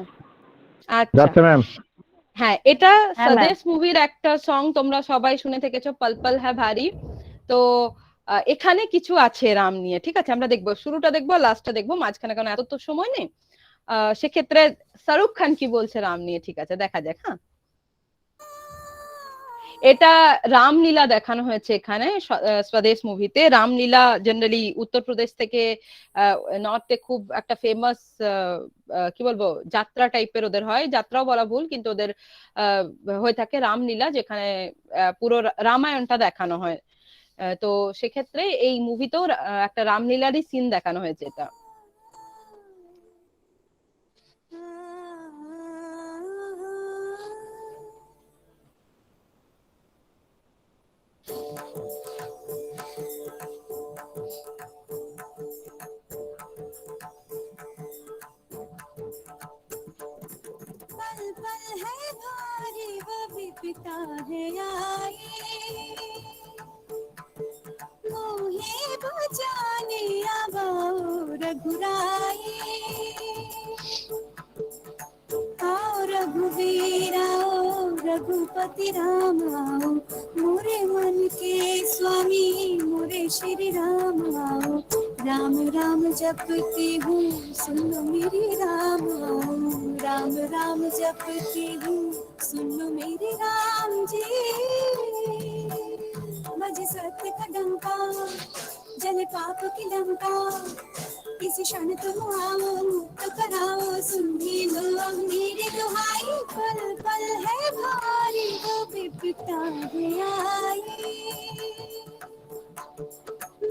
আচ্ছা, যাচ্ছে ম্যাম। হ্যাঁ, এটা হ্যাঁ, ma'am। স্বদেশ মুভির একটা সং, তোমরা সবাই শুনে থেকেছো, পল পল হ্যায় ভারী। তো এখানে কিছু আছে রাম নিয়ে, ঠিক আছে? আমরা দেখবো, শুরুটা দেখবো, লাস্টটা দেখবো, মাঝখানে কারণ এত তো সময় নেই। সেক্ষেত্রে শাহরুখ খান কি বলছে রাম নিয়ে, ঠিক আছে, দেখা যাক। হ্যাঁ, এটা রামলীলা দেখানো হয়েছে এখানে স্বদেশ মুভিতে। রামলীলা জেনারেলি উত্তরপ্রদেশ থেকে নর্থে খুব একটা ফেমাস, কি বলবো, যাত্রা টাইপের ওদের হয়, যাত্রাও বলা ভুল, কিন্তু ওদের হয়ে থাকে রামলীলা, যেখানে পুরো রামায়ণটা দেখানো হয়। তো সেক্ষেত্রে এই মুভিতেও একটা রামলীলারই সিন দেখানো হয়েছে এটা। पल पल है भारी वो भी पिता है आई, मोहे बचाने आवाओ रघुराई, आओ रघुवीर आओ रघुपति राम आओ, मोरे मन के स्वामी मोरे श्री राम आओ, राम राम जपती हूँ सुनो मेरे राम आओ, राम राम जपती हूँ सुनो मेरे राम जी, बजे सत्य का डंका जले पाप की लंका, किसी क्षण तुम आओ तो कराओ सुनी लो मेरी दुहाई, पल पल है भारी वो भी पिता है आई,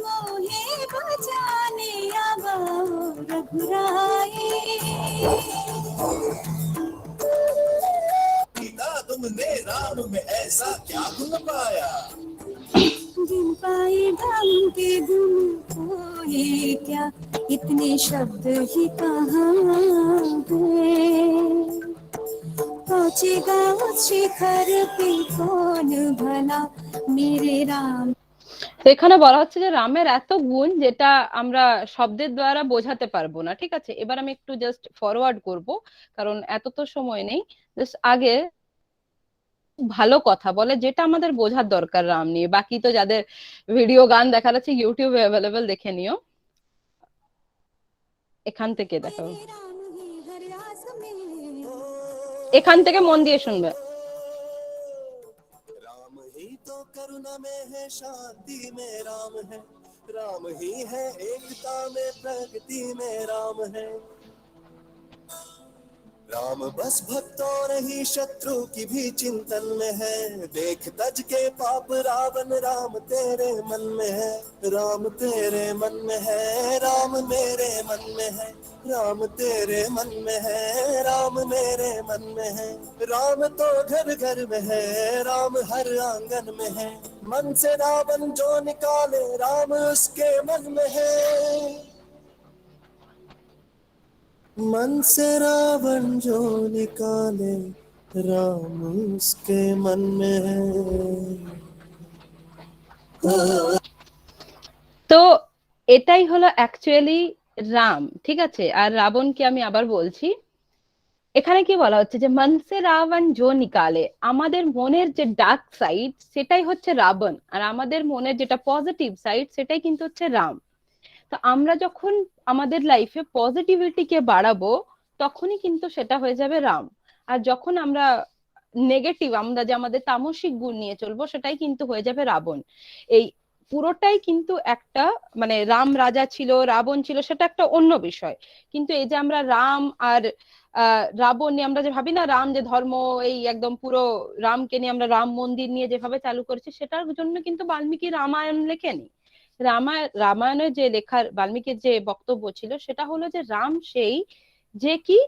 मोहे बचाने आवाओ रघुराई। तुमने राम में ऐसा क्या गुण पाया, जिन पाए राम के गुण कोई क्या, इतने शब्द ही कहाँ है, पहुँचेगा उस शिखर पे कौन भला मेरे राम। তো এখানে বলা হচ্ছে যে রামের এত গুণ যেটা আমরা শব্দের দ্বারা বোঝাতে পারবো না, ঠিক আছে? এবার আমি একটু জাস্ট ফরওয়ার্ড করব, কারণ এত তো সময় নেই। জাস্ট আগে ভালো কথা বলে যেটা আমাদের বোঝার দরকার রাম নিয়ে। বাকি তো যাদের ভিডিও গান দেখার আছে ইউটিউবে অ্যাভেলেবেল, দেখে নিও। এখান থেকে দেখো, এখান থেকে মন দিয়ে শুনবে। राम ही तो करुणा में है, शांति में राम है, राम ही है एकता में प्रगति में राम है, राम बस भक्तों नहीं शत्रु की भी चिंतन में है, देख तज के पाप रावण राम तेरे मन में है, राम तेरे मन में है, राम मेरे मन में है, राम तेरे मन में है, राम मेरे मन में है, राम तो घर घर में है, राम हर आंगन में है, मन से रावण जो निकाले राम उसके मन में है, मन से रावण जो निकाले राम उसके मन में है। তো এটাই হলো অ্যাকচুয়ালি রাম, ঠিক আছে? আর রাবণকে আমি আবার বলছি, এখানে কি বলা হচ্ছে যে মন সে রাবণ জো নিকালে, আমাদের মনের যে ডার্ক সাইড সেটাই হচ্ছে রাবণ, আর আমাদের মনের যেটা পজিটিভ সাইড সেটাই কিন্তু হচ্ছে রাম। তো আমরা যখন আমাদের লাইফে পজিটিভিটিকে বাড়াবো তখনই কিন্তু সেটা হয়ে যাবে রাম, আর যখন আমরা নেগেটিভ, আমরা যে আমাদের তামসিক গুণ নিয়ে চলবো সেটাই কিন্তু হয়ে যাবে রাবণ। এই পুরোটাই কিন্তু একটা, মানে রাম রাজা ছিল, রাবণ ছিল, সেটা একটা অন্য বিষয়। কিন্তু এই যে আমরা রাম আর রাবণ নিয়ে আমরা যে ভাবি না, রাম যে ধর্ম, এই একদম পুরো রামকে নিয়ে আমরা রাম মন্দির নিয়ে যেভাবে চালু করেছি, সেটার জন্য কিন্তু বাল্মীকি রামায়ণ লেখেনি। রামায়ণের যে লেখার বাল্মীকির যে বক্তব্য ছিল সেটা হলো যে রাম সেই যে কি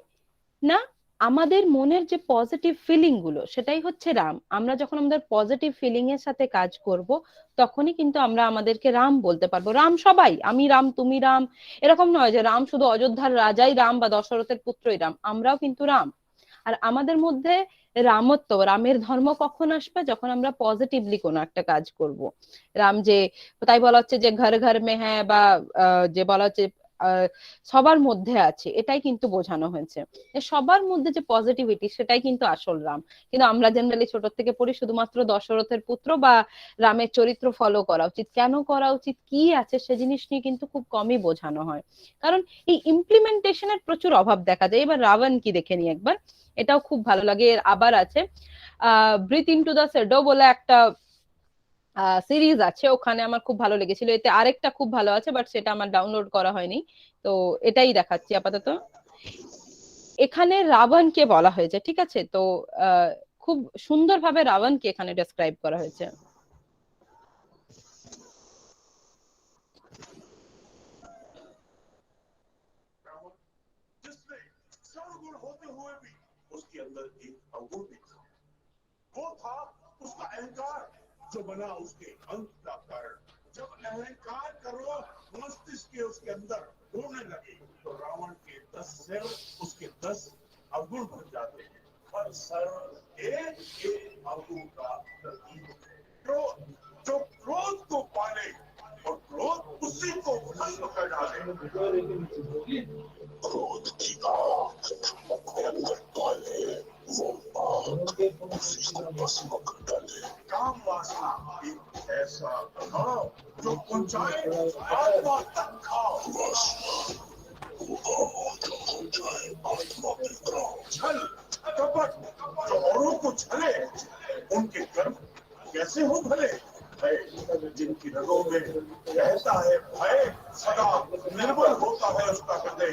না, আমাদের মনের যে পজিটিভ ফিলিং গুলো সেটাই হচ্ছে রাম। আমরা যখন আমাদের পজিটিভ ফিলিং এর সাথে কাজ করব তখনই কিন্তু আমরা আমাদেরকে রাম বলতে পারবো। রাম সবাই, আমি রাম তুমি রাম, এরকম নয় যে রাম শুধু অযোধ্যার রাজাই রাম বা দশরথের পুত্রই রাম, আমরাও কিন্তু রাম। আর আমাদের মধ্যে রামের ধর্ম কখন আসবে? যখন আমরা পজিটিভলি কোনো একটা কাজ করব। রাম যে, তাই বলা হচ্ছে যে ঘর ঘর মে হ্যাঁ, বা যে বলা হচ্ছে সবার মধ্যে আছে, এটাই কিন্তু বোঝানো হয়েছে যে সবার মধ্যে যে পজিটিভিটি, সেটাই কিন্তু আসল রাম। কিন্তু আমরা জেনারেলি ছোট থেকে পড়ি শুধুমাত্র দশরথের পুত্র বা রামের চরিত্র ফলো করা উচিত, কেন করা উচিত, কি আছে সে জিনিস নিয়ে কিন্তু খুব কমই বোঝানো হয়। কারণ এই ইমপ্লিমেন্টেশনের প্রচুর অভাব দেখা যায়। এবার রাবণ কি দেখে নি একবার, এটাও খুব ভালো লাগে। এর আবার আছে ব্রিথ ইনটু দ্য শ্যাডো বলে একটা সিরিজ আছে, ওখানে আমার খুব ভালো লেগেছিল। এতে আরেকটা খুব ভালো আছে, বাট সেটা আমার ডাউনলোড করা হয়নি, তো এটাই দেখাচ্ছি আপাতত। এখানে রাবণকে বলা হয়েছে, ঠিক আছে? তো খুব সুন্দরভাবে রাবণকে এখানে ডেসক্রাইব করা হয়েছে। जिसमें सर्वगुण होते हुए भी उसके अंदर एक अवगुण भी था। वो था उसका अहंकार, जो बना उसके अंत का कारण। जब अहंकार का रोग मस्तिष्क के उसके अंदर होने लगे, तो रावण के 10 सिर उसके 10 अवगुण बन जाते हैं। हर सर एक एक अवगुण का प्रतीक है। क्रोध, जो क्रोध को पाले और क्रोध उसी को भस्म कर डाले। क्रोध की आग अपने अंदर पाले, वो आग उसी को भस्म कर डाले। काम वासना एक ऐसा घाव जो पहुंचाए आत्मा तक घाव। वासना वो घाव जो पहुंचाए आत्मा तक घाव। छल, कपट, जो औरों को छले, उनके कर्म कैसे हो भले। भय, जिनकी रगों में रहता है भय, सदा निर्बल होता है उसका हृदय।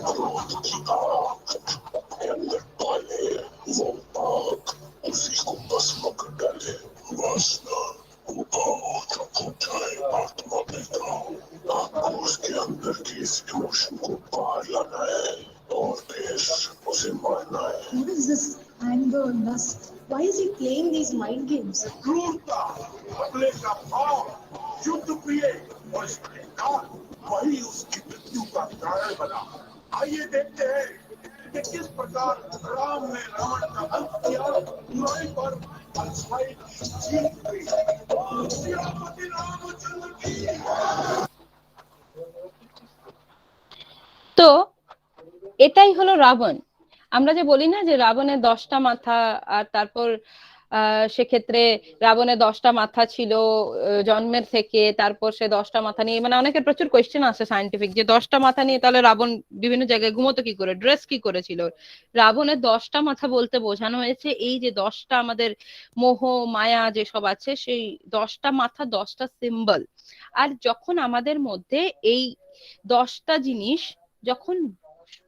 क्रोध की आग अपने अंदर पाले, वो आग उसी को भस्म कर डाले। वासना वो भाव जो पहुंचाए आत्मा में घाव। आपको उसके अंदर की इस इमोशन को बाहर लाना है और फिर उसे मारना है। What is this anger, lust? Why is he playing these mind games? क्रूरता, बदले का भाव, युद्ध प्रिय और इस अहंकार, वही उसकी मृत्यु का कारण बना। आइए देखते हैं कि किस प्रकार राम ने रावण का अंत किया, बुराई पर अच्छाई की जीत हुई। सियापति रामचंद्र की। তো এটাই হলো রাবণ। আমরা যে বলি না যে রাবণের 10টা মাথা, আর তারপর সেক্ষেত্রে রাবণের 10টা মাথা ছিল জন্মের থেকে, তারপর সে 10টা মাথা নিয়ে, মানে অনেকের প্রচুর কোয়েশ্চেন আসে সায়েন্টিফিক, যে 10টা মাথা নিয়ে তাহলে রাবণ বিভিন্ন জায়গায় ঘুমোতো কি করে, ড্রেস কি করেছিল। রাবণের 10টা মাথা বলতে বোঝানো হয়েছে এই যে 10টা আমাদের মোহ মায়া যেসব আছে, সেই 10টা মাথা 10টা সিম্বল। আর যখন আমাদের মধ্যে এই 10টা জিনিস যখন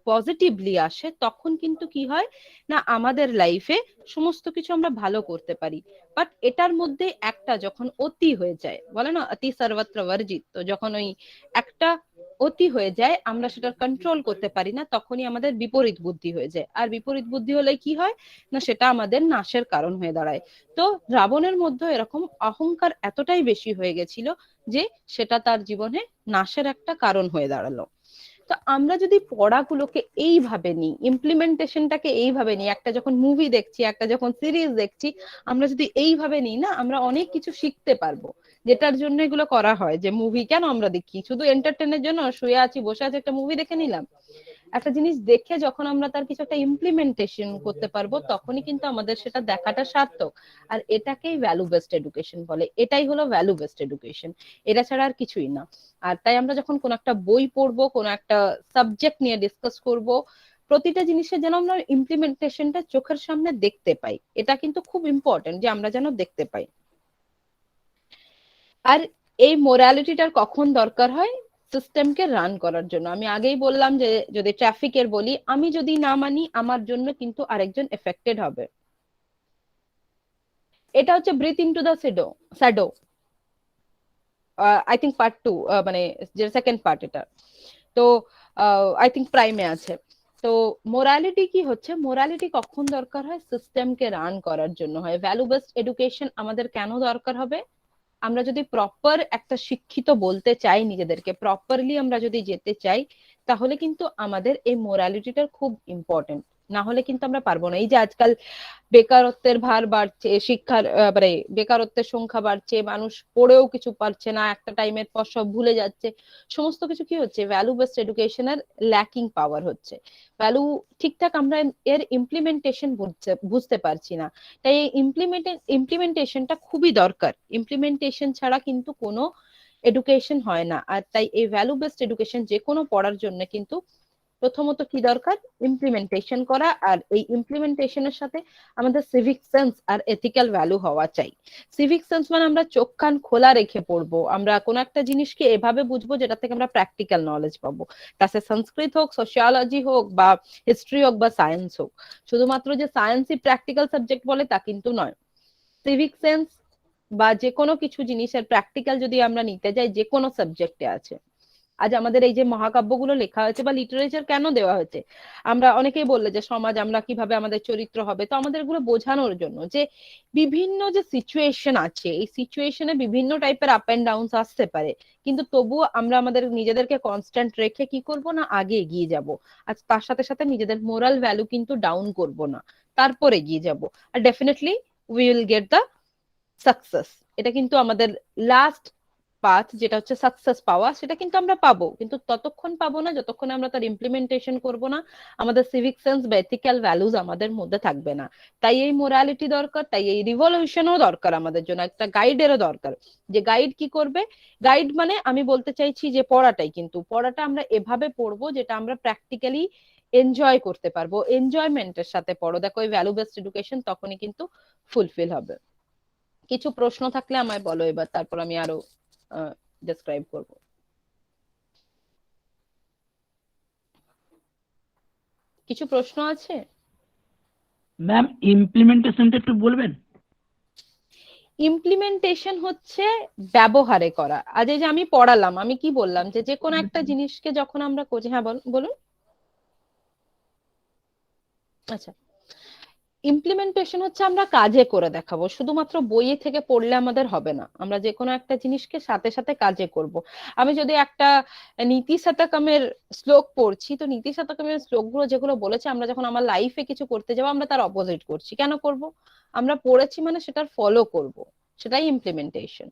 পজিটিভলি আসে, তখন কিন্তু কি হয় না, আমাদের লাইফে সমস্ত কিছু আমরা ভালো করতে পারি। বাট এটার মধ্যে একটা যখন অতি হয়ে যায়, বলে না অতি সর্বত্র বর্জিত, তো যখন ওই একটা অতি হয়ে যায়, আমরা সেটা কন্ট্রোল করতে পারি না, তখনই আমাদের বিপরীত বুদ্ধি হয়ে যায়। আর বিপরীত বুদ্ধি হলে কি হয় না, সেটা আমাদের নাশের কারণ হয়ে দাঁড়ায়। তো রাবণের মধ্যে এরকম অহংকার এতটাই বেশি হয়ে গেছিল যে সেটা তার জীবনে নাশের একটা কারণ হয়ে দাঁড়ালো। তো আমরা যদি পড়াগুলোকে এইভাবে নিই, ইমপ্লিমেন্টেশনটাকে এইভাবে নিই, একটা যখন মুভি দেখছি, একটা যখন সিরিজ দেখছি, আমরা যদি এইভাবে নিই না, আমরা অনেক কিছু শিখতে পারবো। যেটার জন্য এগুলো করা হয়, যে মুভি কেন আমরা দেখি, শুধু এন্টারটেনের জন্য শুয়ে আছি বসে আছি একটা মুভি দেখে নিলাম। একটা জিনিস দেখে যখন আমরা তার কিছু একটা ইমপ্লিমেন্টেশন করতে পারবো, তখনই কিন্তু আমাদের সেটা দেখাটা সার্থক। আর এটাকেই ভ্যালু বেসড এডুকেশন বলে। এটাই হলো ভ্যালু বেসড এডুকেশন, এটা ছাড়া আর কিছুই না। আর তাই আমরা যখন কোন একটা বই পড়বো, কোন একটা সাবজেক্ট নিয়ে ডিসকাস করব, প্রতিটা জিনিসের যেন আমরা ইমপ্লিমেন্টেশনটা চোখের সামনে দেখতে পাই। এটা কিন্তু খুব ইম্পর্টেন্ট যে আমরা যেন দেখতে পাই। আর এই মোরালিটিটার কখন দরকার হয়? সিস্টেমকে রান করার জন্য। আমি আগেই বললাম যে যদি ট্রাফিকের বলি, আমি যদি না মানি, আমার জন্য কিন্তু আরেকজন এফেক্টেড হবে। এটা হচ্ছে breathe into the shadow, I think part 2, মানে যে সেকেন্ড পার্ট এটা, তো আই থিঙ্ক প্রাইমে আছে। তো মোরালিটি কি হচ্ছে, মোরালিটি কখন দরকার হয়? সিস্টেমকে রান করার জন্য হয়। ভ্যালু বেসড এডুকেশন আমাদের কেন দরকার হবে? আমরা যদি প্রপার একটা শিক্ষিত বলতে চাই, নিজেদেরকে প্রপারলি আমরা যদি যেতে চাই, তাহলে কিন্তু আমাদের এই মোরালিটিটার খুব ইম্পর্টেন্ট। না হলে কিন্তু আমরা পারবো না। এই যে আজকাল বেকারত্বের ভার বাড়ছে, শিক্ষার মানে বেকারত্বের সংখ্যা বাড়ছে, মানুষ পড়েও কিছু পারছে না, একটা টাইমের পর সব ভুলে যাচ্ছে, সমস্ত কিছু কি হচ্ছে, ভ্যালু বেসড এডুকেশনের ল্যাকিং পাওয়ার হচ্ছে। ভ্যালু ঠিকঠাক আমরা এর ইমপ্লিমেন্টেশন বুঝতে পারছি না। তাই এই ইমপ্লিমেন্টেশনটা খুবই দরকার। ইমপ্লিমেন্টেশন ছাড়া কিন্তু কোনো এডুকেশন হয় না। আর তাই এই ভ্যালু বেসড এডুকেশন যে কোনো পড়ার জন্য কিন্তু প্রথমত কি দরকার, ইমপ্লিমেন্টেশন করা। আর এই ইমপ্লিমেন্টেশনের সাথে আমাদের সিভিক সেন্স আর এথিক্যাল ভ্যালু হওয়া চাই। সিভিক সেন্স মানে আমরা চোখ কান খোলা রেখে পড়বো, আমরা কোনো একটা জিনিসকে এভাবে বুঝবো যেটা থেকে আমরা প্র্যাকটিক্যাল নলেজ পাবো। তা সে সংস্কৃত হোক, সোশিয়োলজি হোক, বা হিস্ট্রি হোক, বা সায়েন্স হোক। শুধুমাত্র যে সায়েন্সই প্র্যাকটিক্যাল সাবজেক্ট বলে তা কিন্তু নয়। সিভিক সেন্স বা যে কোনো কিছু জিনিসের প্র্যাকটিক্যাল যদি আমরা নিতে যাই, যে কোনো সাবজেক্টে আছে। আজ আমাদের এই যে মহাকাব্যগুলো লেখা হয়েছে বা লিটারেচার কেন দেওয়া হয়েছে, আমরা অনেকেই বললে যে সমাজ আমরা কিভাবে আমাদের চরিত্র হবে, তো আমাদের এগুলো বোঝানোর জন্য যে বিভিন্ন যে সিচুয়েশন আছে, এই সিচুয়েশনে বিভিন্ন টাইপের আপ এন্ড ডাউনস আসতে পারে, কিন্তু তবুও আমরা আমাদের নিজেদেরকে কনস্ট্যান্ট রেখে কি করব না, আগে এগিয়ে যাব। আর তার সাথে সাথে নিজেদের মোরাল ভ্যালু কিন্তু ডাউন করব না, তারপর এগিয়ে যাব। আর definitely we will get the success. এটা কিন্তু আমাদের লাস্ট পাথ, যেটা হচ্ছে সাকসেস পাওয়া, সেটা কিন্তু আমরা পাবো, কিন্তু ততক্ষণ পাবো না যতক্ষণ আমরা তার ইমপ্লিমেন্টেশন করব না, আমাদের সিভিক সেন্স বা এথিক্যাল ভ্যালুজ আমাদের মধ্যে থাকবে না। তাই এই মোরালিটি দরকার, তাই এই রিভলিউশনও দরকার, আমাদের জন্য একটা গাইডেরও দরকার। যে গাইড কি করবে, গাইড মানে আমি বলতে চাইছি যে পড়াটাই, কিন্তু পড়াটা আমরা এভাবে পড়বো যেটা আমরা প্র্যাকটিক্যালি এনজয় করতে পারবো। এনজয়মেন্টের সাথে পড়ো, দেখো এই ভ্যালু বেসড এডুকেশন তখনই কিন্তু ফুলফিল হবে। কিছু প্রশ্ন থাকলে আমায় বলো এবার, তারপর আমি আরো ডেসক্রাইব করব। কিছু প্রশ্ন আছে? ম্যাম ইমপ্লিমেন্টেশনটা একটু বলবেন? ইমপ্লিমেন্টেশন হচ্ছে ব্যবহারে করা। আজ এই যে আমি পড়ালাম, আমি কি বললাম যে যে কোনো একটা জিনিসকে যখন আমরা করছি, হ্যাঁ বলুন। আচ্ছা, ইমপ্লিমেন্টেশন হচ্ছে আমরা কাজে করে দেখাবো। শুধুমাত্র বইয়ে থেকে পড়লে আমাদের হবে না, আমরা যে কোনো একটা জিনিসকে সাথে সাথে কাজে করব। আমি যদি একটা নীতি শতকমের শ্লোক পড়ছি, তো নীতি শতকমের শ্লোকগুলো যেগুলো বলেছে, আমরা যখন আমার লাইফে কিছু করতে যাবো আমরা তার অপোজিট করছি। কেন করব? আমরা পড়েছি মানে সেটার ফলো করব, সেটাই ইমপ্লিমেন্টেশন।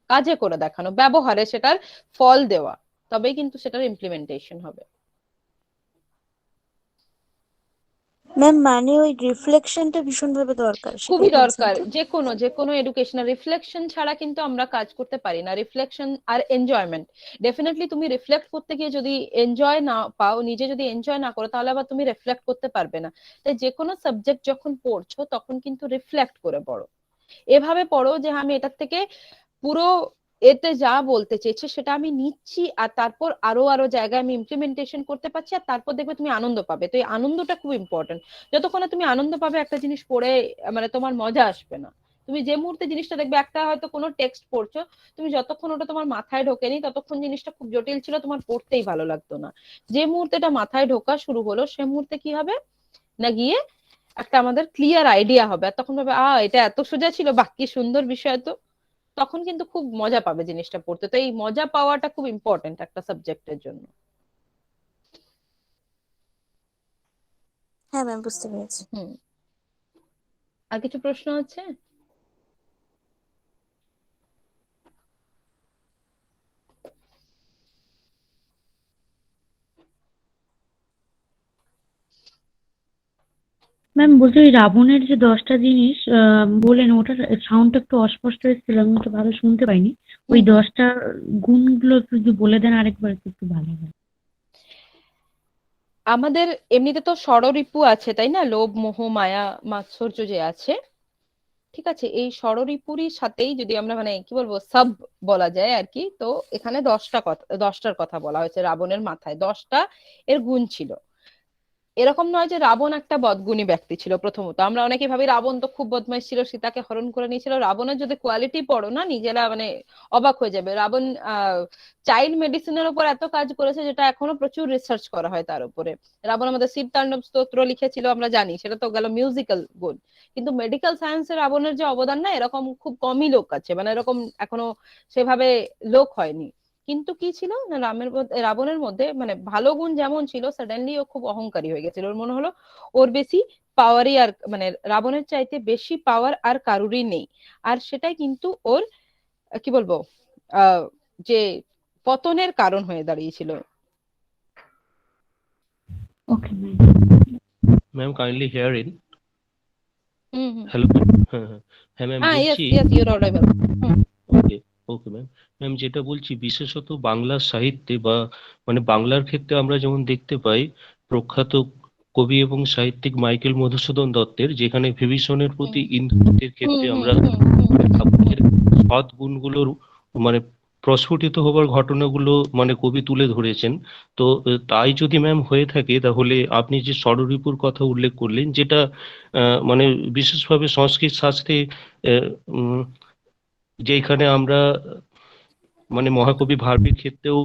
কাজে করে দেখানো, ব্যবহারে সেটার ফল দেওয়া, তবেই কিন্তু সেটার ইমপ্লিমেন্টেশন হবে। ম্যাম মানে ওই রিফ্লেকশনটা ভীষণভাবে দরকার, খুবই সেটাই বলছেন দরকার। তো? যে কোনো এডুকেশনাল রিফ্লেকশন ছাড়া কিন্তু আমরা কাজ করতে পারি না। রিফ্লেকশন আর এনজয়মেন্ট, ডেফিনেটলি তুমি রিফ্লেক্ট করতে গিয়ে যদি এনজয় না পাও, নিজে যদি এনজয় না করো, তাহলে আবার তুমি রিফ্লেক্ট করতে পারবে না। তাই যে কোনো সাবজেক্ট যখন পড়ছো তখন কিন্তু রিফ্লেক্ট করে পড়ো, এভাবে পড়ো যে আমি এটার থেকে পুরো এতে যা বলতে চেয়েছে সেটা আমি নিচ্ছি, আর তারপর আরো আরো জায়গায় আমি ইমপ্লিমেন্টেশন করতে পারছি, আর তারপর দেখবে তুমি আনন্দ পাবে। তো এই আনন্দটা খুব ইম্পর্টেন্ট। যতক্ষণ না তুমি আনন্দ পাবে একটা জিনিস পড়ে, মানে তোমার মজা আসবে না। তুমি যে মুহূর্তে জিনিসটা দেখবে, একটা হয়তো কোনো টেক্সট পড়ছো, তুমি যতক্ষণ ওটা তোমার মাথায় ঢোকেনি ততক্ষণ জিনিসটা খুব জটিল ছিল, তোমার পড়তেই ভালো লাগতো না। যে মুহূর্তে এটা মাথায় ঢোকা শুরু হলো, সে মুহূর্তে কি হবে না, গিয়ে একটা আমাদের ক্লিয়ার আইডিয়া হবে, আর তখন ভাবে এটা এত সোজা ছিল, বাকি সুন্দর বিষয় তো। তখন কিন্তু খুব মজা পাবে জিনিসটা পড়তে। তো এই মজা পাওয়াটা খুব ইম্পর্টেন্ট একটা সাবজেক্টের জন্য। হ্যাঁ ম্যাম, বুঝতে পেরেছি। হুম, আর কিছু প্রশ্ন আছে? ম্যাম বলছি, ওই রাবণের যে 10টা জিনিস বলেন, ওটার সাউন্ডটা একটু অস্পষ্ট এসেছিল, আমি তো ভালো শুনতে পাইনি। ওই 10টা গুণগুলো একটু যদি বলে দেন আরেকবার, একটু ভালো হয়। আমাদের এমনিতে তো ষড়রিপু আছে, তাই না? লোভ, মোহ, মায়া, মাৎসর্য যে আছে, ঠিক আছে, এই ষড়রিপুরই সাথেই যদি আমরা মানে কি বলবো সাব বলা যায় আর কি, তো এখানে 10টার কথা বলা হয়েছে। রাবণের মাথায় 10টা এর গুণ ছিল। এরকম নয় যে রাবণ একটা বদগুণী ব্যক্তি ছিল। প্রথমত আমরা অনেকে ভাবি রাবণ তো খুব বদমাইশ ছিল, সীতাকে হরণ করে নিয়েছিল। রাবণের যদি কোয়ালিটি পড়ো না, নিজেরা মানে অবাক হয়ে যাবে। রাবণ চাইল্ড মেডিসিনের উপর এত কাজ করেছে, যেটা এখনো প্রচুর রিসার্চ করা হয় তার উপরে। রাবণ আমাদের শিব তাণ্ডব স্তোত্র লিখেছিল, আমরা জানি, সেটা তো গেল মিউজিক্যাল গুণ। কিন্তু মেডিকেল সায়েন্সে রাবণের যে অবদান, না এরকম খুব কমই লোক আছে, মানে এরকম এখনো সেভাবে লোক হয়নি। কিন্তু কি ছিল না, রাবণের মধ্যে মানে ভালো গুণ যেমন ছিল, সাডেনলি ও খুব অহংকারী হয়ে গেছিল। ওর মনে হলো ওর বেশি পাওয়ারই আর মানে রাবণের চাইতে বেশি পাওয়ার আর কারুরই নেই। আর সেটাই কিন্তু ওর কি বলবো আহ যে পতনের কারণ হয়ে দাঁড়িয়েছিল। Okay ma'am. Ma'am kindly here in. Hmm hmm. Hello. হ্যাঁ হ্যাঁ হ্যাঁ ম্যাম হ্যাঁ, ইয়েস বলছি। Yes, your audible. Okay okay ma'am. Ma'am যেটা বলছি, বিশেষত বাংলা সাহিত্যে বা মানে বাংলার ক্ষেত্রে আমরা যেমন দেখতে পাই প্রখ্যাত কবি এবং সাহিত্যিক মাইকেল মধুসূদন দত্তের, যেখানে বিভীষণের প্রতি ইন্দ্রজিতের ক্ষেত্রে আমরা মানে রাবণের সৎ গুণগুলোর মানে প্রস্ফুটিত হবার ঘটনাগুলো মানে কবি তুলে ধরেছেন। তো তাই যদি ম্যাম হয়ে থাকে, তাহলে আপনি যে ষড়রিপুর কথা উল্লেখ করলেন, যেটা মানে বিশেষভাবে সংস্কৃত শাস্ত্রে আহ, উম, যেখানে আমরা মানে মহাকবি ভারবির ক্ষেত্রেও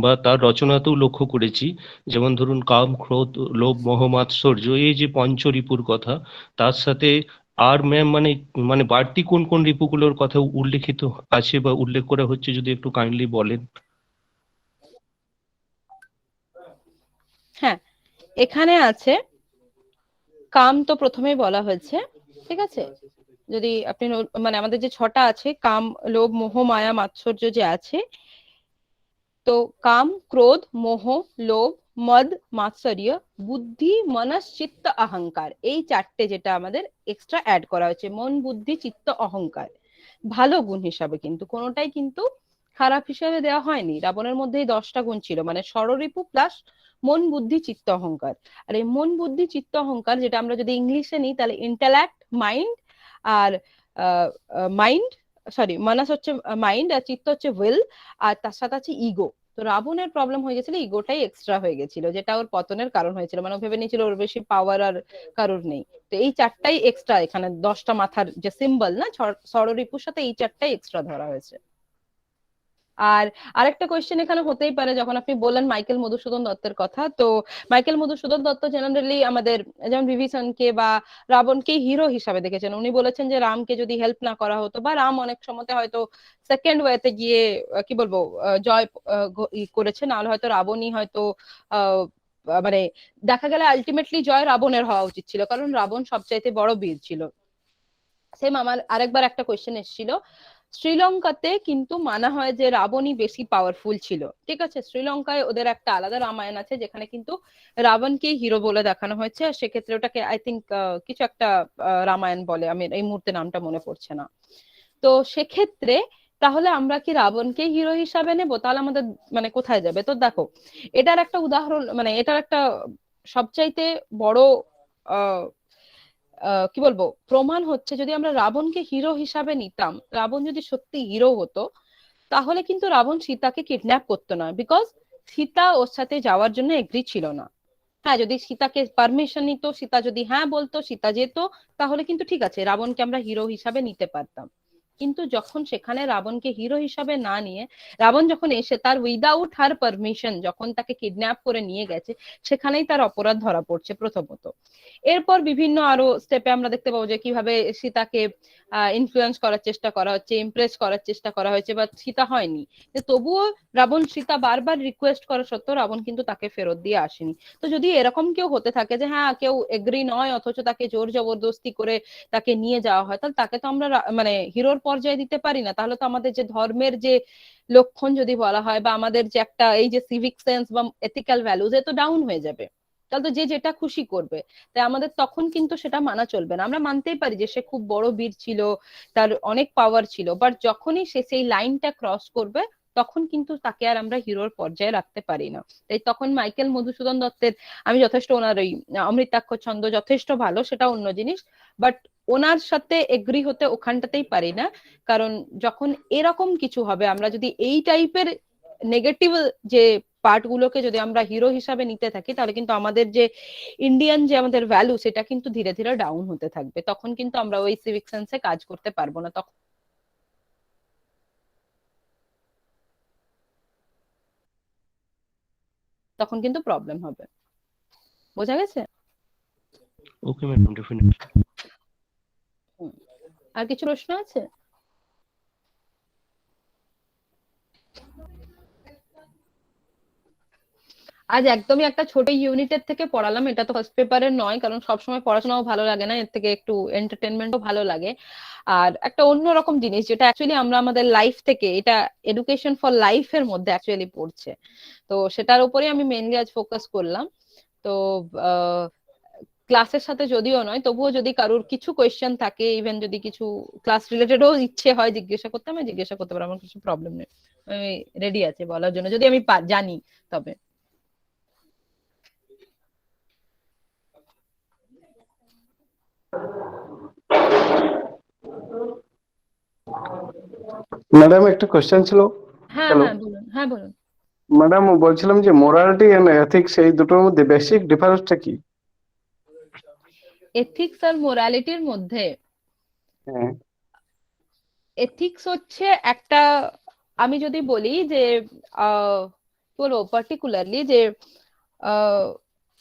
বা তার রচনাতেও লক্ষ্য করেছি, যেমন ধরুন কাম, ক্রোধ, লোভ, মোহ, মাৎসর্য, এই যে পঞ্চরিপুর কথা, তার সাথে আর ম্যাম মানে মানে বাড়তি কোন কোন রিপুগুলোর কথা উল্লেখিত আছে বা উল্লেখ করা হচ্ছে, যদি একটু কাইন্ডলি বলেন। হ্যাঁ, এখানে আছে কাম, তো প্রথমেই বলা হয়েছে, ঠিক আছে। যদি আপনি মানে আমাদের যে 6টা আছে, কাম, লোভ, মোহ, মায়া, মাৎসর্য যে আছে, তো কাম, ক্রোধ, মোহ, লোভ, মদ, মাৎসর্য, বুদ্ধি, মনস, চিত্ত, অহংকার, এই 4টে যেটা আমাদের এক্সট্রা অ্যাড করা হয়েছে, মন, বুদ্ধি, চিত্ত, অহংকার, ভালো গুণ হিসাবে, কিন্তু কোনোটাই কিন্তু খারাপ হিসাবে দেওয়া হয়নি। রাবণের মধ্যে এই 10টা গুণ ছিল, মানে ষড়রিপু প্লাস মন, বুদ্ধি, চিত্ত, অহংকার। আর এই মন, বুদ্ধি, চিত্ত, অহংকার যেটা আমরা যদি ইংলিশে নিই, তাহলে ইন্টেলেক্ট, মাইন্ড, আর মাইন্ড, সরি, মানস হচ্ছে মাইন্ড, আর চিত্ত হচ্ছে উইল, আর তার সাথে আছে ইগো। তো রাবণের প্রবলেম হয়ে গেছিল, ইগোটাই এক্সট্রা হয়ে গেছিল, যেটা ওর পতনের কারণ হয়েছিল। মানে ও ভেবে নিয়েছিল ওর বেশি পাওয়ার আর কারোর নেই। তো এই 4টাই এক্সট্রা, এখানে 10টা মাথার যে সিম্বল না ষড়রিপুর সাথে এই 4টাই এক্সট্রা ধরা হয়েছে। আর আরেকটা কোয়েশ্চেন এখানে হতেই পারে, যখন আপনি বললেন মাইকেল মধুসূদন দত্তের কথা, তো মাইকেল মধুসূদন দত্ত জেনারেলি আমাদের যেমন বিভীষণকে বা রাবণকে হিরো হিসাবে দেখেছেন। উনি বলেছেন যে রামকে যদি হেল্প না করা হতো, বা রাম অনেক সময় হয়তো সেকেন্ড ওয়েতে গিয়ে কি বলবো জয় করেছে, নাহলে হয়তো রাবণই হয়তো মানে দেখা গেলে আলটিমেটলি জয় রাবণের হওয়া উচিত ছিল, কারণ রাবণ সবচাইতে বড় বীর ছিল। সেম আমার আরেকবার একটা কোয়েশ্চেন এসেছিল, শ্রীলঙ্কাতে কিন্তু মানা হয় যে রাবণই বেশি পাওয়ারফুল ছিল, ঠিক আছে। শ্রীলঙ্কায় ওদের একটা আলাদা রামায়ণ আছে, যেখানে কিন্তু রাবণকে হিরো বলে দেখানো হয়েছে। আর সেক্ষেত্রে ওটাকে আই থিঙ্ক কিছু একটা রামায়ণ বলে, আমি এই মুহূর্তে নামটা মনে পড়ছে না। তো সেক্ষেত্রে তাহলে আমরা কি রাবণকে হিরো হিসাবে নেব? তাহলে আমাদের মানে কোথায় যাবে? তো দেখো, এটার একটা উদাহরণ, মানে এটার একটা সবচাইতে বড় আহ কি বলবো প্রমাণ হচ্ছে, যদি আমরা রাবণকে হিরো হিসাবে নিতাম, রাবণ যদি সত্যি হিরো হতো, তাহলে কিন্তু রাবণ সীতাকে কিডন্যাপ করতো না, বিকজ সীতা ওর সাথে যাওয়ার জন্য এগ্রি ছিল না। হ্যাঁ, যদি সীতাকে পারমিশন নিত, সীতা যদি হ্যাঁ বলতো, সীতা যেত, তাহলে কিন্তু ঠিক আছে, রাবণকে আমরা হিরো হিসাবে নিতে পারতাম। কিন্তু যখন সেখানে রাবণকে হিরো হিসাবে না নিয়ে, রাবণ যখন এসে তার উইদাউট হার পারমিশন যখন তাকে কিডন্যাপ করে নিয়ে গেছে, সেখানেই তার অপরাধ ধরা পড়ছে প্রথমত। এরপর বিভিন্ন আরো স্টেপে আমরা দেখতে পাবো যে কিভাবে সীতাকে ইনফ্লুয়েন্স করার চেষ্টা করা হচ্ছে, ইমপ্রেস করার চেষ্টা করা হয়েছে, বা সীতা হয়নি। তবুও রাবণ, সীতা বারবার রিকোয়েস্ট করা সত্ত্বেও রাবণ কিন্তু তাকে ফেরত দিয়ে আসেনি। তো যদি এরকম কেউ হতে থাকে যে হ্যাঁ কেউ এগ্রি নয়, অথচ তাকে জোর জবরদস্তি করে তাকে নিয়ে যাওয়া হয়, তাহলে তাকে তো আমরা মানে হিরোর পর্যায়ে দিতে পারি না। তাহলে তো আমাদের যে ধর্মের যে লক্ষণ যদি বলা হয়, বা আমাদের যে একটা এই যে সিভিক সেন্স বা এথিক্যাল ভ্যালুজ, এ তো ডাউন হয়ে যাবে। তাহলে তো যে যেটা খুশি করবে, তাই আমাদের তখন কিন্তু সেটা মানা চলবে না। আমরা মানতেই পারি যে সে খুব বড় বীর ছিল, তার অনেক পাওয়ার ছিল, বাট যখনই সে সেই লাইনটা ক্রস করবে, তখন কিন্তু তাকে আর আমরা হিরোর পর্যায়ে রাখতে পারি না। তাই তখন মাইকেল মধুসূদন দত্তের, আমি যথেষ্ট ওনার ওই অমৃতাক্ষর ছন্দ যথেষ্ট ভালো, সেটা অন্য জিনিস, বাট ওনার সাথে এগ্রি হতে ওখানটাতেই পারি না। কারণ যখন এরকম কিছু হবে, আমরা যদি এই টাইপের নেগেটিভ যে পার্ট গুলোকে যদি আমরা হিরো হিসাবে নিতে থাকি, তাহলে কিন্তু আমাদের যে ইন্ডিয়ান যে আমাদের ভ্যালু, সেটা কিন্তু ধীরে ধীরে ডাউন হতে থাকবে। তখন কিন্তু আমরা ওই সিভিক সেন্সে কাজ করতে পারবো না, তখন কিন্তু প্রবলেম হবে। বোঝা গেছে? Okay madam, definitely. আর কিছু প্রশ্ন আছে? আজ একদমই একটা ছোট ইউনিটের থেকে পড়ালাম, এটা তো ফার্স্ট পেপারের নয়, কারণ সবসময় পড়াশোনাও ভালো লাগে না, এর থেকে একটু এন্টারটেনমেন্টও ভালো লাগে। আর একটা অন্যরকম জিনিস যেটা অ্যাকচুয়ালি আমরা আমাদের লাইফ থেকে, এটা এডুকেশন ফর লাইফের মধ্যে অ্যাকচুয়ালি পড়ছে, তো সেটার উপরে আমি মেইনলি আজ ফোকাস করলাম। তো ক্লাসের সাথে যদিও নয়, তবুও যদি কারোর কিছু কোয়েশ্চেন থাকে, ইভেন যদি কিছু ক্লাস রিলেটেডও ইচ্ছে হয় জিজ্ঞাসা করতে, আমি জিজ্ঞাসা করতে পারবো, আমার কিছু প্রবলেম নেই, আমি রেডি আছি বলার জন্য, যদি আমি জানি তবে। ম্যাডাম একটা কোশ্চেন ছিল। হ্যাঁ হ্যালো হ্যাঁ বলুন, হ্যাঁ বলুন। ম্যাডাম, বলছিলাম যে মোরালিটি এন্ড এথিক্স এই দুটোর মধ্যে বেসিক ডিফারেন্সটা কি? এথিক্স আর মোরালিটির মধ্যে, হ্যাঁ এথিক্স হচ্ছে একটা, আমি যদি বলি যে কি বলবো পার্টিকুলারলি, যে আহ,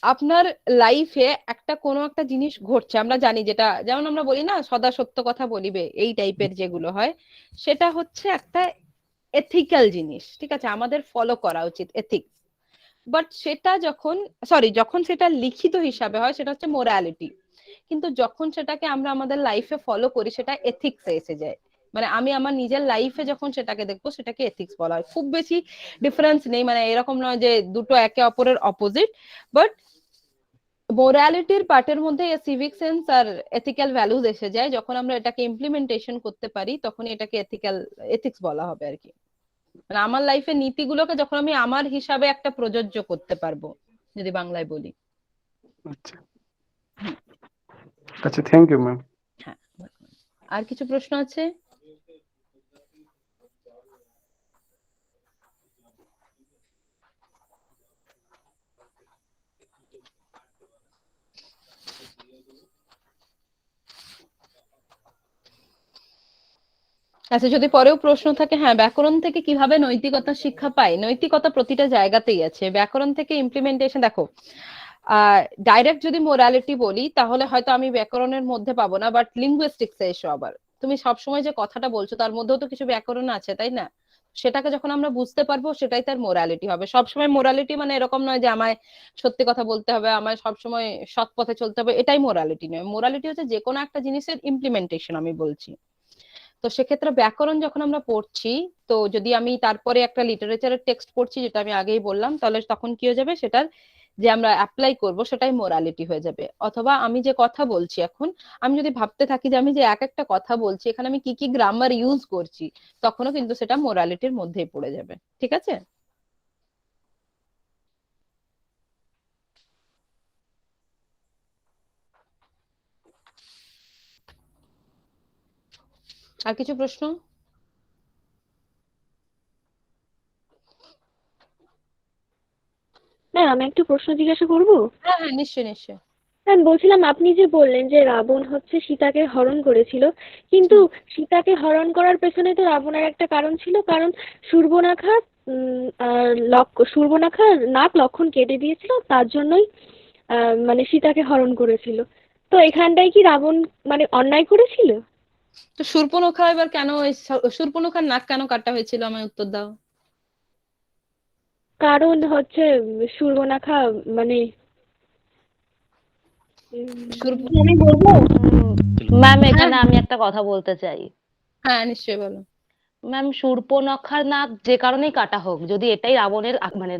আপনার লাইফে একটা কোনো একটা জিনিস ঘটছে, আমরা জানি, যেটা যেমন আমরা বলি না সদা সত্য কথা বলিবে, এই টাইপের যেগুলো হয়, সেটা হচ্ছে একটা এথিক্যাল জিনিস, ঠিক আছে, আমাদের ফলো করা উচিত এথিক্স। বাট সেটা যখন, সরি, যখন সেটা লিখিত হিসাবে হয় সেটা হচ্ছে মোরালিটি, কিন্তু যখন সেটাকে আমরা আমাদের লাইফে ফলো করি সেটা এথিক্সে এসে যায়। মানে আমি আমার নিজের লাইফে যখন সেটাকে দেখবো সেটাকে এথিক্স বলা হয়। খুব বেশি ডিফারেন্স নেই, মানে এরকম নয় যে দুটো একে অপরের অপোজিট, বাট মোরালিটির পার্টের মধ্যে সিভিক সেন্স আর এথিক্যাল ভ্যালুজ এসে যায়, যখন আমরা এটাকে ইমপ্লিমেন্টেশন করতে পারি তখন এটাকে এথিক্স বলা হবে আর কি। মানে আমার লাইফে নীতিগুলোকে যখন আমি আমার হিসাবে একটা প্রযোজ্য করতে পারবো, যদি বাংলায় বলি। আচ্ছা আচ্ছা, থ্যাংক ইউ ম্যাম। হ্যাঁ, আর কিছু প্রশ্ন আছে? আচ্ছা, যদি পরেও প্রশ্ন থাকে, হ্যাঁ, ব্যাকরণ থেকে কিভাবে নৈতিকতা শিক্ষা পাই? নৈতিকতা প্রতিটা জায়গাতেই আছে, ব্যাকরণ থেকে ইমপ্লিমেন্টেশন। দেখো, ডাইরেক্ট যদি মোরালিটি বলি তাহলে হয়তো আমি ব্যাকরণের মধ্যে পাবো না, বাট লিঙ্গুইস্টিক্সে এসো, আবার তুমি সবসময় যে কথাটা বলছো তার মধ্যেও তো কিছু ব্যাকরণ আছে, তাই না? সেটাকে যখন আমরা বুঝতে পারবো সেটাই তার মোরালিটি হবে। সবসময় মোরালিটি মানে এরকম নয় যে আমায় সত্যি কথা বলতে হবে, আমায় সবসময় সৎ পথে চলতে হবে, এটাই মোরালিটি নয়। মোরালিটি হচ্ছে যে কোনো একটা জিনিসের ইমপ্লিমেন্টেশন আমি বলছি। তো সেক্ষেত্রে ব্যাকরণ যখন আমরা পড়ছি, তো যদি আমি তারপরে একটা লিটারেচারের টেক্সট পড়ছি, যেটা আমি আগেই বললাম, তাহলে তখন কি হয়ে যাবে, সেটার যে আমরা অ্যাপ্লাই করব সেটাই মোরালিটি হয়ে যাবে। অথবা আমি যে কথা বলছি এখন, আমি যদি ভাবতে থাকি যে আমি যে এক একটা কথা বলছি এখানে আমি কি কি গ্রামার ইউজ করছি, তখনও কিন্তু সেটা মোরালিটির মধ্যেই পড়ে যাবে। ঠিক আছে? আর কিছু প্রশ্ন? ম্যাম আমি একটা প্রশ্ন জিজ্ঞাসা করবো? হ্যাঁ হ্যাঁ, নিশ্চয়ই নিশ্চয়ই। ম্যাম বলছিলাম, আপনি যে বললেন যে রাবণ হচ্ছে সীতাকে হরণ করেছিল, কিন্তু সীতাকে হরণ করার পেছনে তো রাবণের একটা কারণ ছিল, কারণ সুর্বনাখা সুর্বনাখার নাক লক্ষ্মণ কেটে দিয়েছিল, তার জন্যই মানে সীতাকে হরণ করেছিল। তো এখানটায় কি রাবণ মানে অন্যায় করেছিল? তো শূর্পণখা এবার কেন, শূর্পণখার নাক কেন কাটা হয়েছিল, আমায় উত্তর দাও। কারণ হচ্ছে সুর্বনাখা মানে আমি বলবো ম্যাম, এখানে আমি একটা কথা বলতে চাই। হ্যাঁ নিশ্চয়ই, বলো। ম্যাম, শূর্পণখার নাক যে কারণেই কাটা হোক, যদি এটাই রাবণের মানে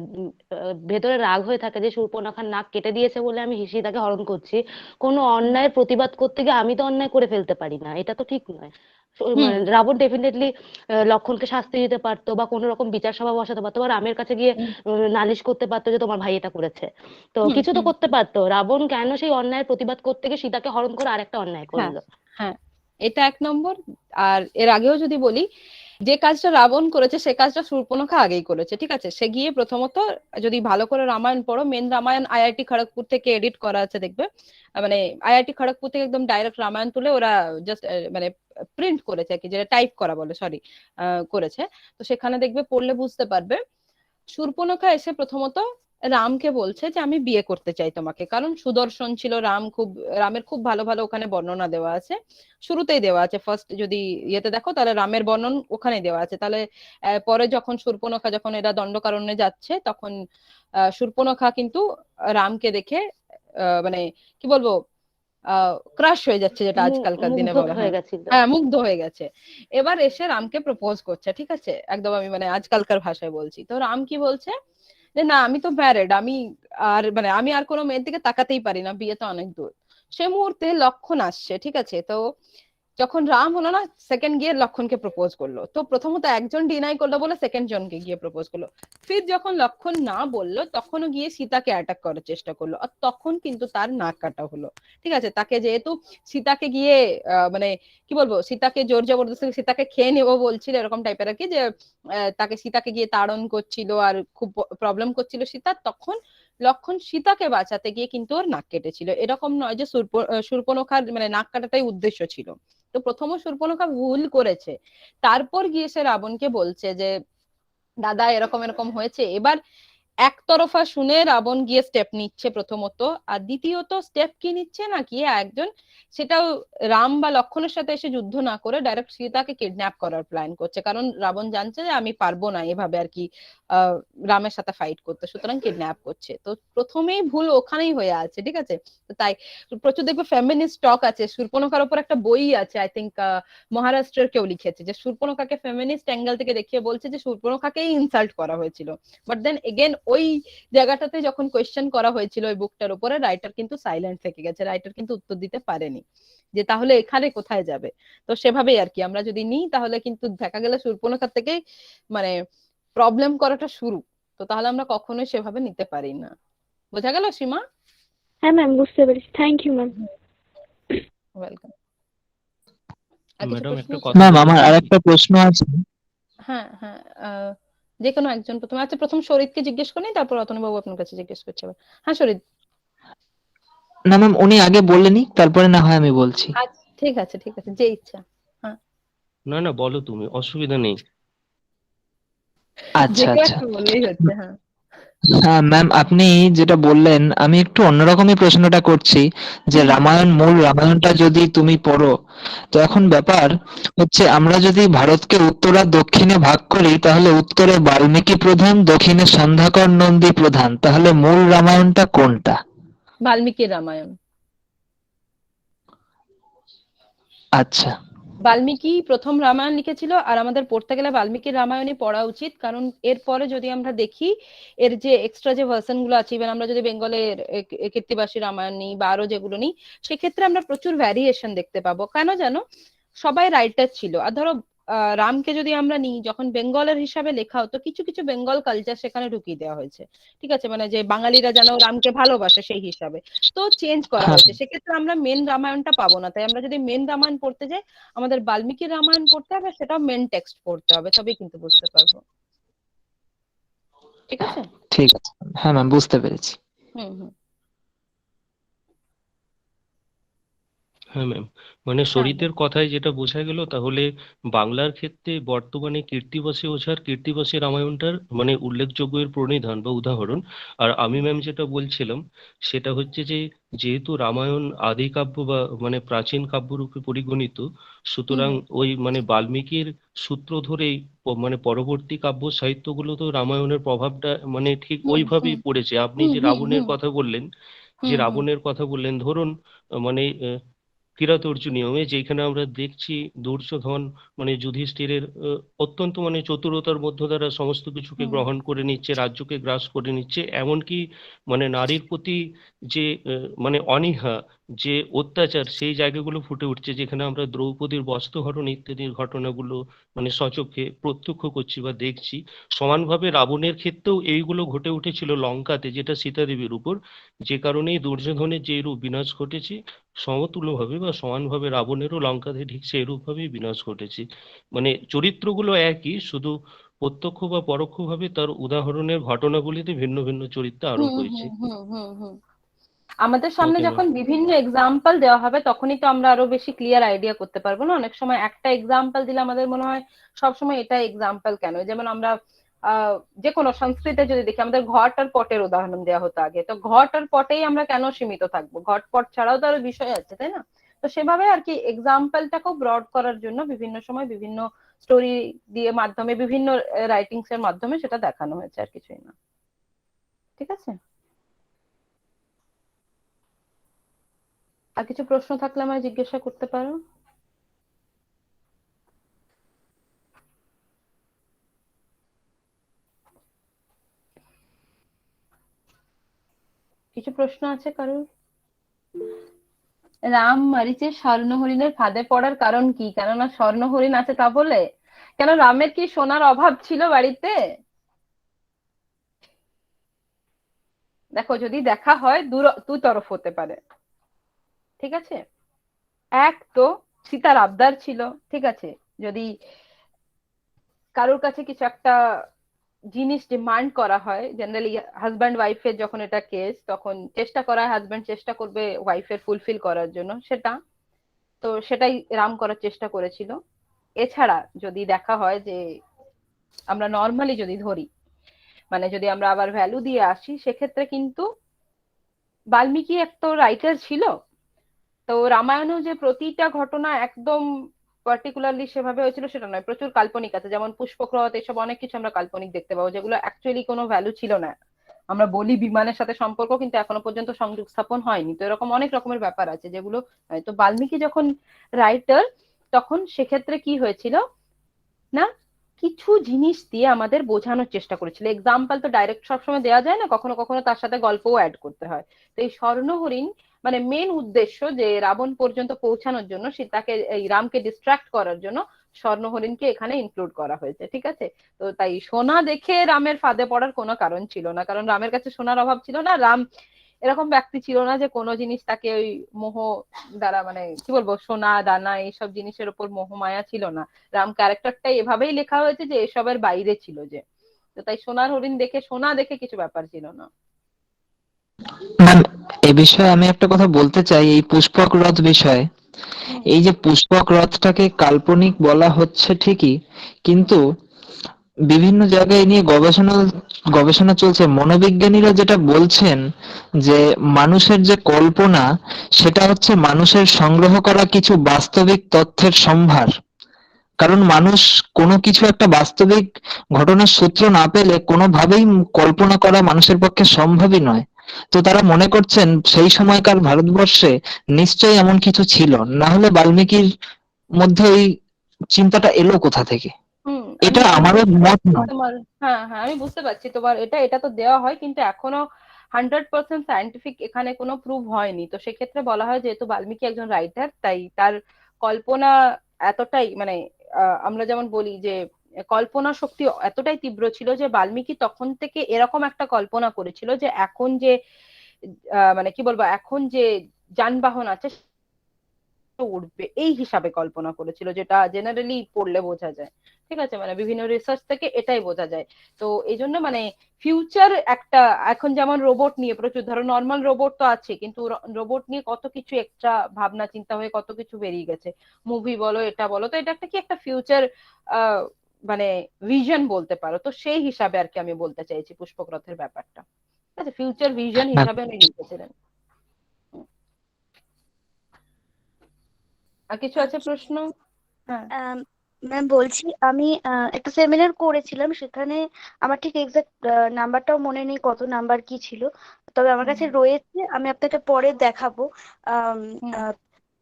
ভেতরে রাগ হয়ে থাকে যে শূর্পণখার নাক কেটে দিয়েছে বলে আমি সীতাকে হরণ করছি, কোনো অন্যায়ের প্রতিবাদ করতে গিয়ে আমি তো অন্যায় করে ফেলতে পারি না, এটা তো ঠিক নয়। মানে রাবণ ডেফিনেটলি লক্ষ্মণকে শাস্তি দিতে পারতো, বা কোনো রকম বিচার সভা বসাতে পারতো, বা রামের কাছে গিয়ে নালিশ করতে পারতো যে তোমার ভাই এটা করেছে, তো কিছু তো করতে পারতো। রাবণ কেন সেই অন্যায়ের প্রতিবাদ করতে গিয়ে সীতাকে হরণ করে আরেকটা অন্যায় করলো? হ্যাঁ, এটা এক নম্বর। আর এর আগেও যদি বলি, যে কাজটা রাবণ করেছে সে কাজটা শূর্পণখা আগেই করেছে, ঠিক আছে? সে গিয়ে প্রথমত, যদি ভালো করে রামায়ণ পড়ো, মেন রামায়ণ আইআইটি খড়গপুর থেকে এডিট করা আছে, দেখবে, মানে আইআইটি খড়গপুর থেকে একদম ডাইরেক্ট রামায়ণ তুলে ওরা জাস্ট মানে প্রিন্ট করেছে আর কি, যেটা টাইপ করা বলে, সরি, করেছে। তো সেখানে দেখবে, পড়লে বুঝতে পারবে। শূর্পণখা এসে প্রথমত রামকে বলছে যে আমি বিয়ে করতে চাই তোমাকে, কারণ সুদর্শন ছিল রামের খুব ভালো ভালো ওখানে বর্ণনা দেওয়া আছে, শুরুতেই দেওয়া আছে। ফার্স্ট যদি ইয়েতে দেখো তাহলে রামের বর্ণন ওখানে দেওয়া আছে। তাহলে পরে যখন শূর্পণখা, যখন এরা দণ্ডকারণ্যে যাচ্ছে, তখন শূর্পণখা কিন্তু রামকে দেখে মানে কি বলবো, ক্রাশ হয়ে যাচ্ছে, যেটা আজকালকার দিনে মুগ্ধ বলা হয়ে হয়। গেছিল। হ্যাঁ, মুগ্ধ হয়ে গেছে। এবার এসে রামকে প্রপোজ করছে, ঠিক আছে, একদম আমি মানে আজকালকার ভাষায় বলছি। তো রাম কি বলছে যে না, আমি তো ম্যারেড, আমি আর কোনো মেয়ের দিকে তাকাতেই পারি না, বিয়ে তো অনেক দূর। সে মুহূর্তে লক্ষণ আসছে, ঠিক আছে। তো যখন রাম হলো না, সেকেন্ড গিয়ে লক্ষণকে প্রপোজ করলো। তো প্রথমত একজন ডিনাই করলো বলে সেকেন্ড জনকে গিয়ে প্রপোজ করলো। ফির যখন লক্ষণ না বললো, তখনও গিয়ে সীতাকে অ্যাটাক করার চেষ্টা করলো, আর তখন কিন্তু তার নাক কাটা হলো, ঠিক আছে। তাকে যেহেতু সীতাকে গিয়ে মানে কি বলবো, সীতাকে জোর জবরদস্তি সীতাকে খেয়ে নেবো বলছিল, এরকম টাইপের আর কি, যে সীতাকে গিয়ে তাড়ন করছিল আর খুব প্রবলেম করছিল সীতা, তখন লক্ষণ সীতাকে বাঁচাতে গিয়ে কিন্তু ওর নাক কেটেছিল। এরকম নয় যে শূর্পণখার মানে নাক কাটাটাই উদ্দেশ্য ছিল। তো প্রথম শূর্পণখা ভুল করেছে, তারপর গিয়ে সে রাবণকে বলছে যে দাদা এরকম এরকম হয়েছে। এবার একতরফা শুনে রাবণ গিয়ে স্টেপ নিচ্ছে প্রথমত, আর দ্বিতীয়ত স্টেপ কি নিচ্ছে না, কি একজন, সেটাও রাম বা লক্ষণের সাথে এসে যুদ্ধ না করে ডাইরেক্ট সীতাকে কিডন্যাপ করার প্ল্যান করছে, কারণ রাবণ জানছে যে আমি পারবো না এভাবে আর কি রামের সাথে ফাইট করতে, সুতরাং কিডন্যাপ করছে। তো প্রথমেই ভুল ওখানেই হয়ে আছে, ঠিক আছে। তো তাই প্রচুর দেখবে ফেমিনিস্ট টক আছে, শূর্পণখার উপর একটা বই আছে, আই থিঙ্ক মহারাষ্ট্রের কেউ লিখেছে, যে শূর্পণখাকে ফেমিনিস্ট অ্যাঙ্গেল থেকে দেখিয়ে বলছে যে শূর্পণখাকেই ইনসাল্ট করা হয়েছিল। বাট দেন এগেন ওই জায়গাটাতে যখন কোয়েশ্চেন করা হয়েছিল ওই বুকটার উপরে, রাইটার কিন্তু সাইলেন্ট থেকে গেছে, রাইটার কিন্তু উত্তর দিতে পারেনি যে তাহলে এখানে কোথায় যাবে। তো সেভাবেই আর কি আমরা যদি নিই, তাহলে কিন্তু দেখা গেলে শূর্পণখার থেকেই মানে প্রবলেম করাটা শুরু। তো তাহলে আমরা কখনোই সেভাবে নিতে পারি না। বোঝা গেল সীমা? হ্যাঁ ম্যাম, বুঝতে পেরেছি। Thank you ma'am. Welcome. Madam একটা কথা ম্যাম বলতে আমার চাই। আরেকটা প্রশ্ন আছে। হ্যাঁ হ্যাঁ, যে কোনো একজন প্রথমে, আচ্ছা প্রথম শরীরকে জিজ্ঞেস করি, তারপর অতনুবাবু আপনার কাছে জিজ্ঞেস করছে আবার। হ্যাঁ শরীর। না ম্যাম, উনি আগে বললেনি, তারপরে না হয় আমি বলছি। আচ্ছা ঠিক আছে ঠিক আছে, যে ইচ্ছা। হ্যাঁ না না, বলো তুমি, অসুবিধা নেই। যে আচ্ছা কেউ আচ্ছা। একটা বললেই হচ্ছে। হ্যাঁ হ্যাঁ ম্যাম, আপনি যেটা বললেন আমি একটু অন্যরকমই প্রশ্নটা করছি, যে মূল রামায়ণটা যদি তুমি পড়ো, তো এখন ব্যাপার হচ্ছে আমরা যদি ভারতকে উত্তর আর দক্ষিণে ভাগ করি, তাহলে উত্তরে বাল্মীকি প্রধান, দক্ষিণে সন্ধ্যাকর নন্দী প্রধান, তাহলে মূল রামায়ণটা কোনটা? বাল্মীকির রামায়ণ। আচ্ছা। বাল্মীকি প্রথম রামায়ণ লিখেছিল, আর আমাদের পড়তে গেলে বাল্মীকির রামায়ণই পড়া উচিত, কারণ এরপরে যদি আমরা দেখি এর যে এক্সট্রা যে ভার্সন গুলো আছে, ইভেন আমরা যদি বেঙ্গলের কীর্তিবাসী রামায়ণ নিই বা আরো যেগুলো নিই, সেক্ষেত্রে আমরা প্রচুর ভ্যারিয়েশন দেখতে পাবো। কেন জানো, সবাই রাইটার ছিল। আর ধরো রামকে যদি আমরা নিই, যখন বেঙ্গলের হিসাবে লেখা হতো, কিছু কিছু বেঙ্গল কালচার সেখানে ঢুকিয়ে দেওয়া হয়েছে, ঠিক আছে, মানে যে বাঙালিরা যেন রামকে ভালোবাসে সেই হিসাবে, তো চেঞ্জ করা হয়েছে। সেক্ষেত্রে আমরা মেন রামায়ণটা পাবো না। তাই আমরা যদি মেন রামায়ণ পড়তে যাই, আমাদের বাল্মীকি রামায়ণ পড়তে হবে, সেটাও মেন টেক্সট পড়তে হবে, তবেই কিন্তু বুঝতে পারবো। ঠিক আছে? ঠিক আছে। হ্যাঁ ম্যাম, বুঝতে পেরেছি। হুম হুম। হ্যাঁ ম্যাম, মানে শরীরের কথায় যেটা বোঝা গেল, তাহলে বাংলার ক্ষেত্রে বর্তমানে কীর্তিবাসী ওঝার কীর্তিবাসী রামায়ণটার মানে উল্লেখযোগ্য এর প্রণিধান বা উদাহরণ। আর আমি ম্যাম যেটা বলছিলাম সেটা হচ্ছে যে, যেহেতু রামায়ণ আদি কাব্য বা মানে প্রাচীন কাব্যরূপে পরিগণিত, সুতরাং ওই মানে বাল্মীকির সূত্র ধরেই মানে পরবর্তী কাব্য সাহিত্যগুলো তো রামায়ণের প্রভাবটা মানে ঠিক ওইভাবেই পড়েছে। আপনি যে রাবণের কথা বললেন, ধরুন মানে কিরাতর্জুনীয়মে যেখানে আমরা দেখছি দুর্যোধন মানে যুধিষ্ঠিরের অত্যন্ত মানে চতুরতার মধ্য দ্বারা সমস্ত কিছুকে গ্রহণ করে নিচ্ছে, রাজ্যকে গ্রাস করে নিচ্ছে, এমনকি মানে নারীর প্রতি যে মানে অনীহা, যে অত্যাচার, সেই জায়গাগুলো ফুটে উঠছে, যেখানে আমরা দ্রৌপদীর বস্ত্রহরণ ইত্যাদির ঘটনাগুলো মানে সচক্ষে প্রত্যক্ষ করছি বা দেখছি। সমানভাবে রাবণের ক্ষেত্রেও এইগুলো ঘটে উঠেছিল লঙ্কাতে, যেটা সীতাদেবীর উপর, যে কারণেই দুর্যোধনের যে রূপ বিনাশ ঘটেছে, সমতুল্যভাবে বা সমানভাবে রাবণেরও লঙ্কাতে ঠিক সেইরূপ ভাবেই বিনাশ ঘটেছে। মানে চরিত্রগুলো একই, শুধু প্রত্যক্ষ বা পরোক্ষভাবে তার উদাহরণের ঘটনাগুলিতে ভিন্ন ভিন্ন চরিত্র আরোপ হয়েছে। আমাদের সামনে ওকে ম্যাম। যখন বিভিন্ন এক্সাম্পল দেওয়া হবে, তখনই তো আমরা আরো বেশি ক্লিয়ার আইডিয়া করতে পারবো না। অনেক সময় একটা এক্সাম্পল দিলে আমাদের মনে হয় সবসময় এটা এক্সাম্পল কেন, যেমন আমরা যে কোনো সংস্কৃতে যদি দেখি, আমাদের ঘট আর পটের উদাহরণ দেওয়া হতো আগে, তো ঘট আর পটেই আমরা কেন সীমিত থাকবো? ঘট পট ছাড়াও তো আরো বিষয় আছে, তাই না? তো সেভাবে আর কি এক্সাম্পলটাকেও ব্রড করার জন্য বিভিন্ন সময় বিভিন্ন স্টোরি দিয়ে মাধ্যমে বিভিন্ন রাইটিংস এর মাধ্যমে সেটা দেখানো হয়েছে, আর কিছুই না। ঠিক আছে, আর কিছু প্রশ্ন থাকলে আমায় জিজ্ঞাসা করতে পারো। কিছু প্রশ্ন আছে কারোর? রাম মারিচের স্বর্ণ হরিণের ফাঁদে পড়ার কারণ কি? কেননা স্বর্ণ হরিণ আছে তা বলে? কেন রামের কি সোনার অভাব ছিল বাড়িতে? দেখো, যদি দেখা হয় দুই তরফ হতে পারে, ঠিক আছে? এক তো সীতার আবদার ছিল, ঠিক আছে, যদি কারোর কাছে কিছু একটা জিনিস ডিমান্ড করা হয়, জেনারেলি হাজব্যান্ড ওয়াইফের যখন এটা কেস, তখন চেষ্টা করা হয়, হাজব্যান্ড চেষ্টা করবে ওয়াইফের ফুলফিল করার জন্য সেটা, তো সেটাই রাম করার চেষ্টা করেছিল। এছাড়া যদি দেখা হয় যে আমরা নর্মালি যদি ধরি, মানে যদি আমরা আবার ভ্যালু দিয়ে আসি, সেক্ষেত্রে কিন্তু বাল্মীকি একটা রাইটার ছিল, তো রামায়ণেও যে প্রতিটা ঘটনা একদম পার্টিকুলারলি সেভাবে হয়েছিল সেটা নয়, প্রচুর কাল্পনিক আছে, যেমন পুষ্পক্রত, এসব অনেক কিছু আমরা কাল্পনিক দেখতে পাবো যেগুলো অ্যাকচুয়ালি কোনো ভ্যালু ছিল না। আমরা বলি বিমানের সাথে সম্পর্ক, কিন্তু এখনো পর্যন্ত সংযোগ স্থাপন হয়নি। তো এরকম অনেক রকমের ব্যাপার আছে যেগুলো, তো বাল্মীকি যখন রাইটার, তখন সেক্ষেত্রে কি হয়েছিল না, কিছু জিনিস দিয়ে আমাদের বোঝানোর চেষ্টা করেছিল। এক্সাম্পল তো ডাইরেক্ট সবসময় দেওয়া যায় না, কখনো কখনো তার সাথে গল্পও অ্যাড করতে হয়। তো এই স্বর্ণ হরিণ মানে মেন উদ্দেশ্য যে রাবণ পর্যন্ত পৌঁছানোর জন্য, সীতাকে এই রামকে ডিস্ট্রাক্ট করার জন্য স্বর্ণ হরিণকে এখানে ইনক্লুড করা হয়েছে, ঠিক আছে? তো তাই সোনা দেখে রামের ফাঁদে পড়ার কোনো কারণ ছিল না, কারণ রামের কাছে সোনার অভাব ছিল না। রাম এরকম ব্যক্তি ছিল না যে কোনো জিনিস তাকে ওই মোহ দ্বারা, মানে কি বলবো, সোনা দানা এইসব জিনিসের উপর মোহ মায়া ছিল না। রাম ক্যারেক্টারটা এভাবেই লেখা হয়েছে যে এসবের বাইরে ছিল যে, তো তাই সোনার হরিণ দেখে, সোনা দেখে কিছু ব্যাপার ছিল না। ম্যাম, এ বিষয়ে আমি একটা কথা বলতে চাই, এই পুষ্পক রথ বিষয়ে। এই যে পুষ্পক রথটাকে কাল্পনিক বলা হচ্ছে ঠিকই, কিন্তু বিভিন্ন জায়গায় নিয়ে গবেষণা চলছে। মনোবিজ্ঞানীরা যেটা বলছেন যে মানুষের যে কল্পনা, সেটা হচ্ছে মানুষের সংগ্রহ করা কিছু বাস্তবিক তথ্যের সম্ভার। কারণ মানুষ কোনো কিছু একটা বাস্তবিক ঘটনার সূত্র না পেলে কোনোভাবেই কল্পনা করা মানুষের পক্ষে সম্ভবই নয়। তো তারা মনে করছেন সেই সময়কার ভারতবর্ষে নিশ্চয়ই এমন কিছু ছিল, না হলে বাল্মীকির মধ্যে এই চিন্তাটা এলো কোথা থেকে? এটা আমারও মত নয়। হ্যাঁ হ্যাঁ, আমি বুঝতে পারছি তোমার এটা তো দেওয়া হয়, কিন্তু এখনো 100% সায়েন্টিফিক এখানে কোনো প্রুভ হয়নি। তো সেক্ষেত্রে বলা হয় যেহেতু বাল্মীকি একজন রাইটার, তাই তার কল্পনা এতটাই, মানে আমরা যেমন বলি যে কল্পনা শক্তি এতটাই তীব্র ছিল যে বাল্মীকি তখন থেকে এরকম একটা কল্পনা করেছিল যে এখন যে মানে কি বলবো, এখন যে যানবাহন আছে উঠবে এই হিসাবে কল্পনা করেছিল, যেটা জেনারেলি পড়লে বোঝা যায়। ঠিক আছে, মানে বিভিন্ন রিসার্চ থেকে এটাই বোঝা যায়। তো এই জন্য মানে ফিউচার একটা, এখন যেমন রোবট নিয়ে প্রচুর, ধরো নর্মাল রোবট তো আছে, কিন্তু রোবট নিয়ে কত কিছু এক্সট্রা ভাবনা চিন্তা হয়ে কত কিছু বেরিয়ে গেছে, মুভি বলো এটা বলো, তো এটা একটা কি একটা ফিউচার মানে ভিশন বলতে পারো। তো সেই হিসাবে আর কি আমি বলতে চাইছি পুষ্পক রথের ব্যাপারটা, ঠিক আছে, ফিউচার ভিশন হিসাবে উনি লিখেছিলেন। আর কিছু আছে প্রশ্ন? হ্যাঁ ম্যাম বলছি, আমি একটা সেমিনার করেছিলাম, সেখানে আমার ঠিক এক্সাক্ট নাম্বারটাও মনে নেই কত নাম্বার কি ছিল, তবে আমার কাছে রয়েছে, আমি আপনাকে পরে দেখাবো।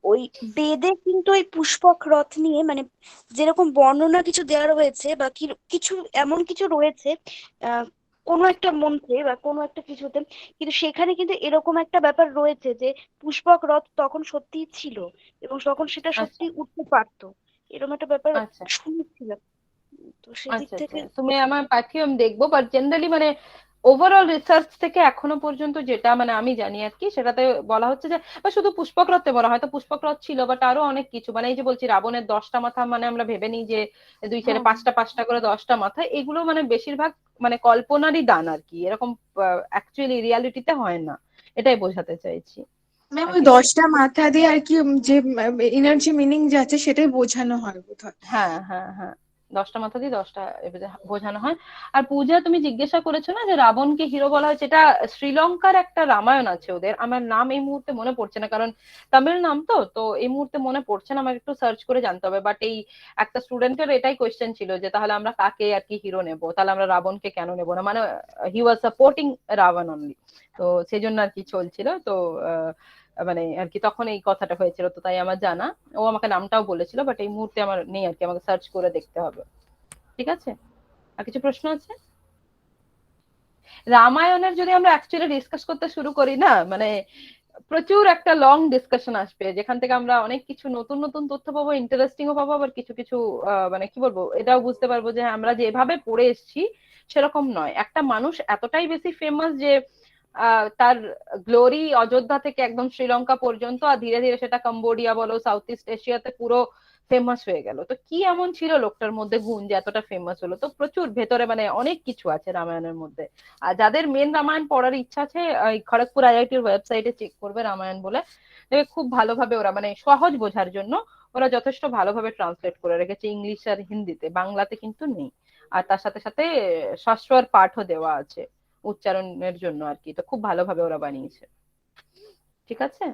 ওই বেদে কিন্তু ওই পুষ্পক রথ নিয়ে মানে যেরকম বর্ণনা কিছু দেওয়া রয়েছে বা কিছু এমন কিছু রয়েছে কোনো একটা মন্ত্রে বা কোনো একটা কিছুতে, কিন্তু সেখানে কিন্তু এরকম একটা ব্যাপার রয়েছে যে পুষ্পক রথ তখন সত্যিই ছিল এবং তখন সেটা সত্যি উঠতে পারতো, এরকম একটা ব্যাপার শুনেছিলাম। তো সেদিক থেকে তুমি আমার পাঠিও, আমি দেখবো, বাট জেনারেলি মানে ওভারঅল রিসার্চ থেকে এখনো পর্যন্ত যেটা মানে আমি জানি আর কি, সেটাতে বলা হচ্ছে যে শুধু পুষ্পক রথে বলা, হয়তো পুষ্পক রথ ছিল, বাট আরো অনেক কিছু, মানে এই যে বলছি রাবণের 10টা মাথা, মানে আমরা ভেবে নিই যে দুই ছেলে 5টা করে 10টা মাথা, এগুলো মানে বেশিরভাগ মানে কল্পনারই দান আর কি, এরকম অ্যাকচুয়ালি রিয়ালিটিতে হয় না, এটাই বোঝাতে চাইছি। ম্যাম ওই 10টা মাথা দিয়ে আর কি যে এনার্জি মিনিং যে আছে সেটাই বোঝানো হয় বোধহয়। হ্যাঁ হ্যাঁ হ্যাঁ, 10টা মাথা দিয়ে 10টা এভাবে বোঝানো হয়। আর পূজা, তুমি জিজ্ঞাসা করেছো না যে রাবণকে হিরো বলা হয়েছে, এটা শ্রীলঙ্কার একটা রামায়ণ আছে ওদের, আমার নাম এই মুহূর্তে মনে পড়ছে না, কারণ তামিল নাম তো তো এই মুহূর্তে মনে পড়ছে না, আমাকে একটু সার্চ করে জানতে হবে। বাট এই একটা স্টুডেন্টের এটাই কোয়েশ্চেন ছিল যে তাহলে আমরা কাকে আর কি হিরো নেব, তাহলে আমরা রাবণকে কেন নেব না, মানে হি ওয়াজ সাপোর্টিং রাবণ অনলি, তো সেই জন্য আর কি চলছিল। তো মানে আর কি তখন এই কথাটা হয়েছিল, তো তাই আমার জানা। ও আমাকে নামটাও বলেছিল, বাট এই মুহূর্তে আমার নেই আর কি, আমাকে সার্চ করে দেখতে হবে। ঠিক আছে, আর কিছু প্রশ্ন আছে? রামায়ণের যদি আমরা অ্যাকচুয়ালি ডিসকাস করতে শুরু করি না, মানে প্রচুর একটা লং ডিসকাশন আসবে, যেখান থেকে আমরা অনেক কিছু নতুন নতুন তথ্য পাবো, ইন্টারেস্টিংও পাবো, আবার কিছু কিছু মানে কি বলবো, এটাও বুঝতে পারবো যে আমরা যেভাবে পড়ে এসেছি সেরকম নয়। একটা মানুষ এতটাই বেশি ফেমাস যে তার গ্লোরি অযোধ্যা থেকে একদম শ্রীলঙ্কা পর্যন্ত, আর ধীরে ধীরে সেটা কম্বোডিয়া বলো, সাউথ ইস্ট এশিয়াতে পুরো ফেমাস হয়ে গেল। তো কি এমন ছিল লোকটার মধ্যে গুণ যে এতটা ফেমাস হলো? তো প্রচুর ভেতরে মানে অনেক কিছু আছে রামায়ণের মধ্যে। আর যাদের মেন রামায়ণ পড়ার ইচ্ছা আছে, খড়গপুর আইআইটির ওয়েবসাইটে চেক করবে রামায়ণ বলে, দেখবে খুব ভালোভাবে ওরা মানে সহজ বোঝার জন্য ওরা যথেষ্ট ভালোভাবে ট্রান্সলেট করে রেখেছে ইংলিশ আর হিন্দিতে, বাংলাতে কিন্তু নেই। আর তার সাথে সাথে শাস্ত্র পাঠও দেওয়া আছে উচ্চারণের জন্য আর কি, তো খুব ভালোভাবে ওরা বানিয়েছে। ঠিক আছে,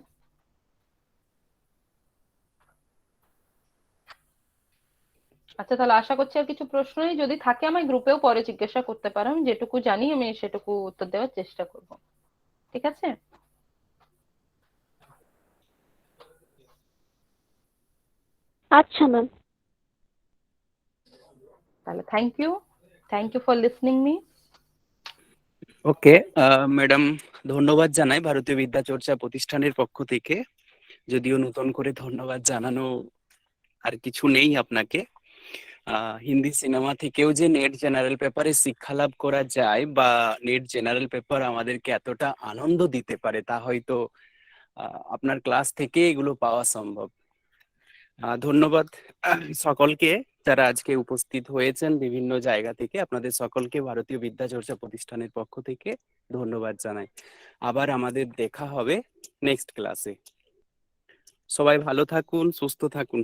আচ্ছা তাহলে আশা করছি আর কিছু প্রশ্ন নেই, যদি থাকে আমায় গ্রুপেও পরে জিজ্ঞাসা করতে পারো, আমি যেটুকু জানি আমি সেটুকু উত্তর দেওয়ার চেষ্টা করব। ঠিক আছে, আচ্ছা ম্যাম। তাহলে thank you for listening me. Okay madam, ধন্যবাদ জানাই ভারতীয় বিদ্যা চর্চা প্রতিষ্ঠানের পক্ষ থেকে। যদিও নতুন করে ধন্যবাদ জানানো আর কিছু নেই আপনাকে। হিন্দি সিনেমা থেকেও যে নেট জেনারেল পেপারে শিক্ষা লাভ করা যায় বা নেট জেনারেল পেপার আমাদেরকে এতটা আনন্দ দিতে পারে, তা হয়তো আপনার ক্লাস থেকে এগুলো পাওয়া সম্ভব। ধন্যবাদ সকলকে যারা আজকে উপস্থিত হয়েছেন বিভিন্ন জায়গা থেকে, আপনাদের সকলকে ভারতীয় বিদ্যা চর্চা প্রতিষ্ঠানের পক্ষ থেকে ধন্যবাদ জানাই। আবার আমাদের দেখা হবে নেক্সট ক্লাসে। সবাই ভালো থাকুন, সুস্থ থাকুন।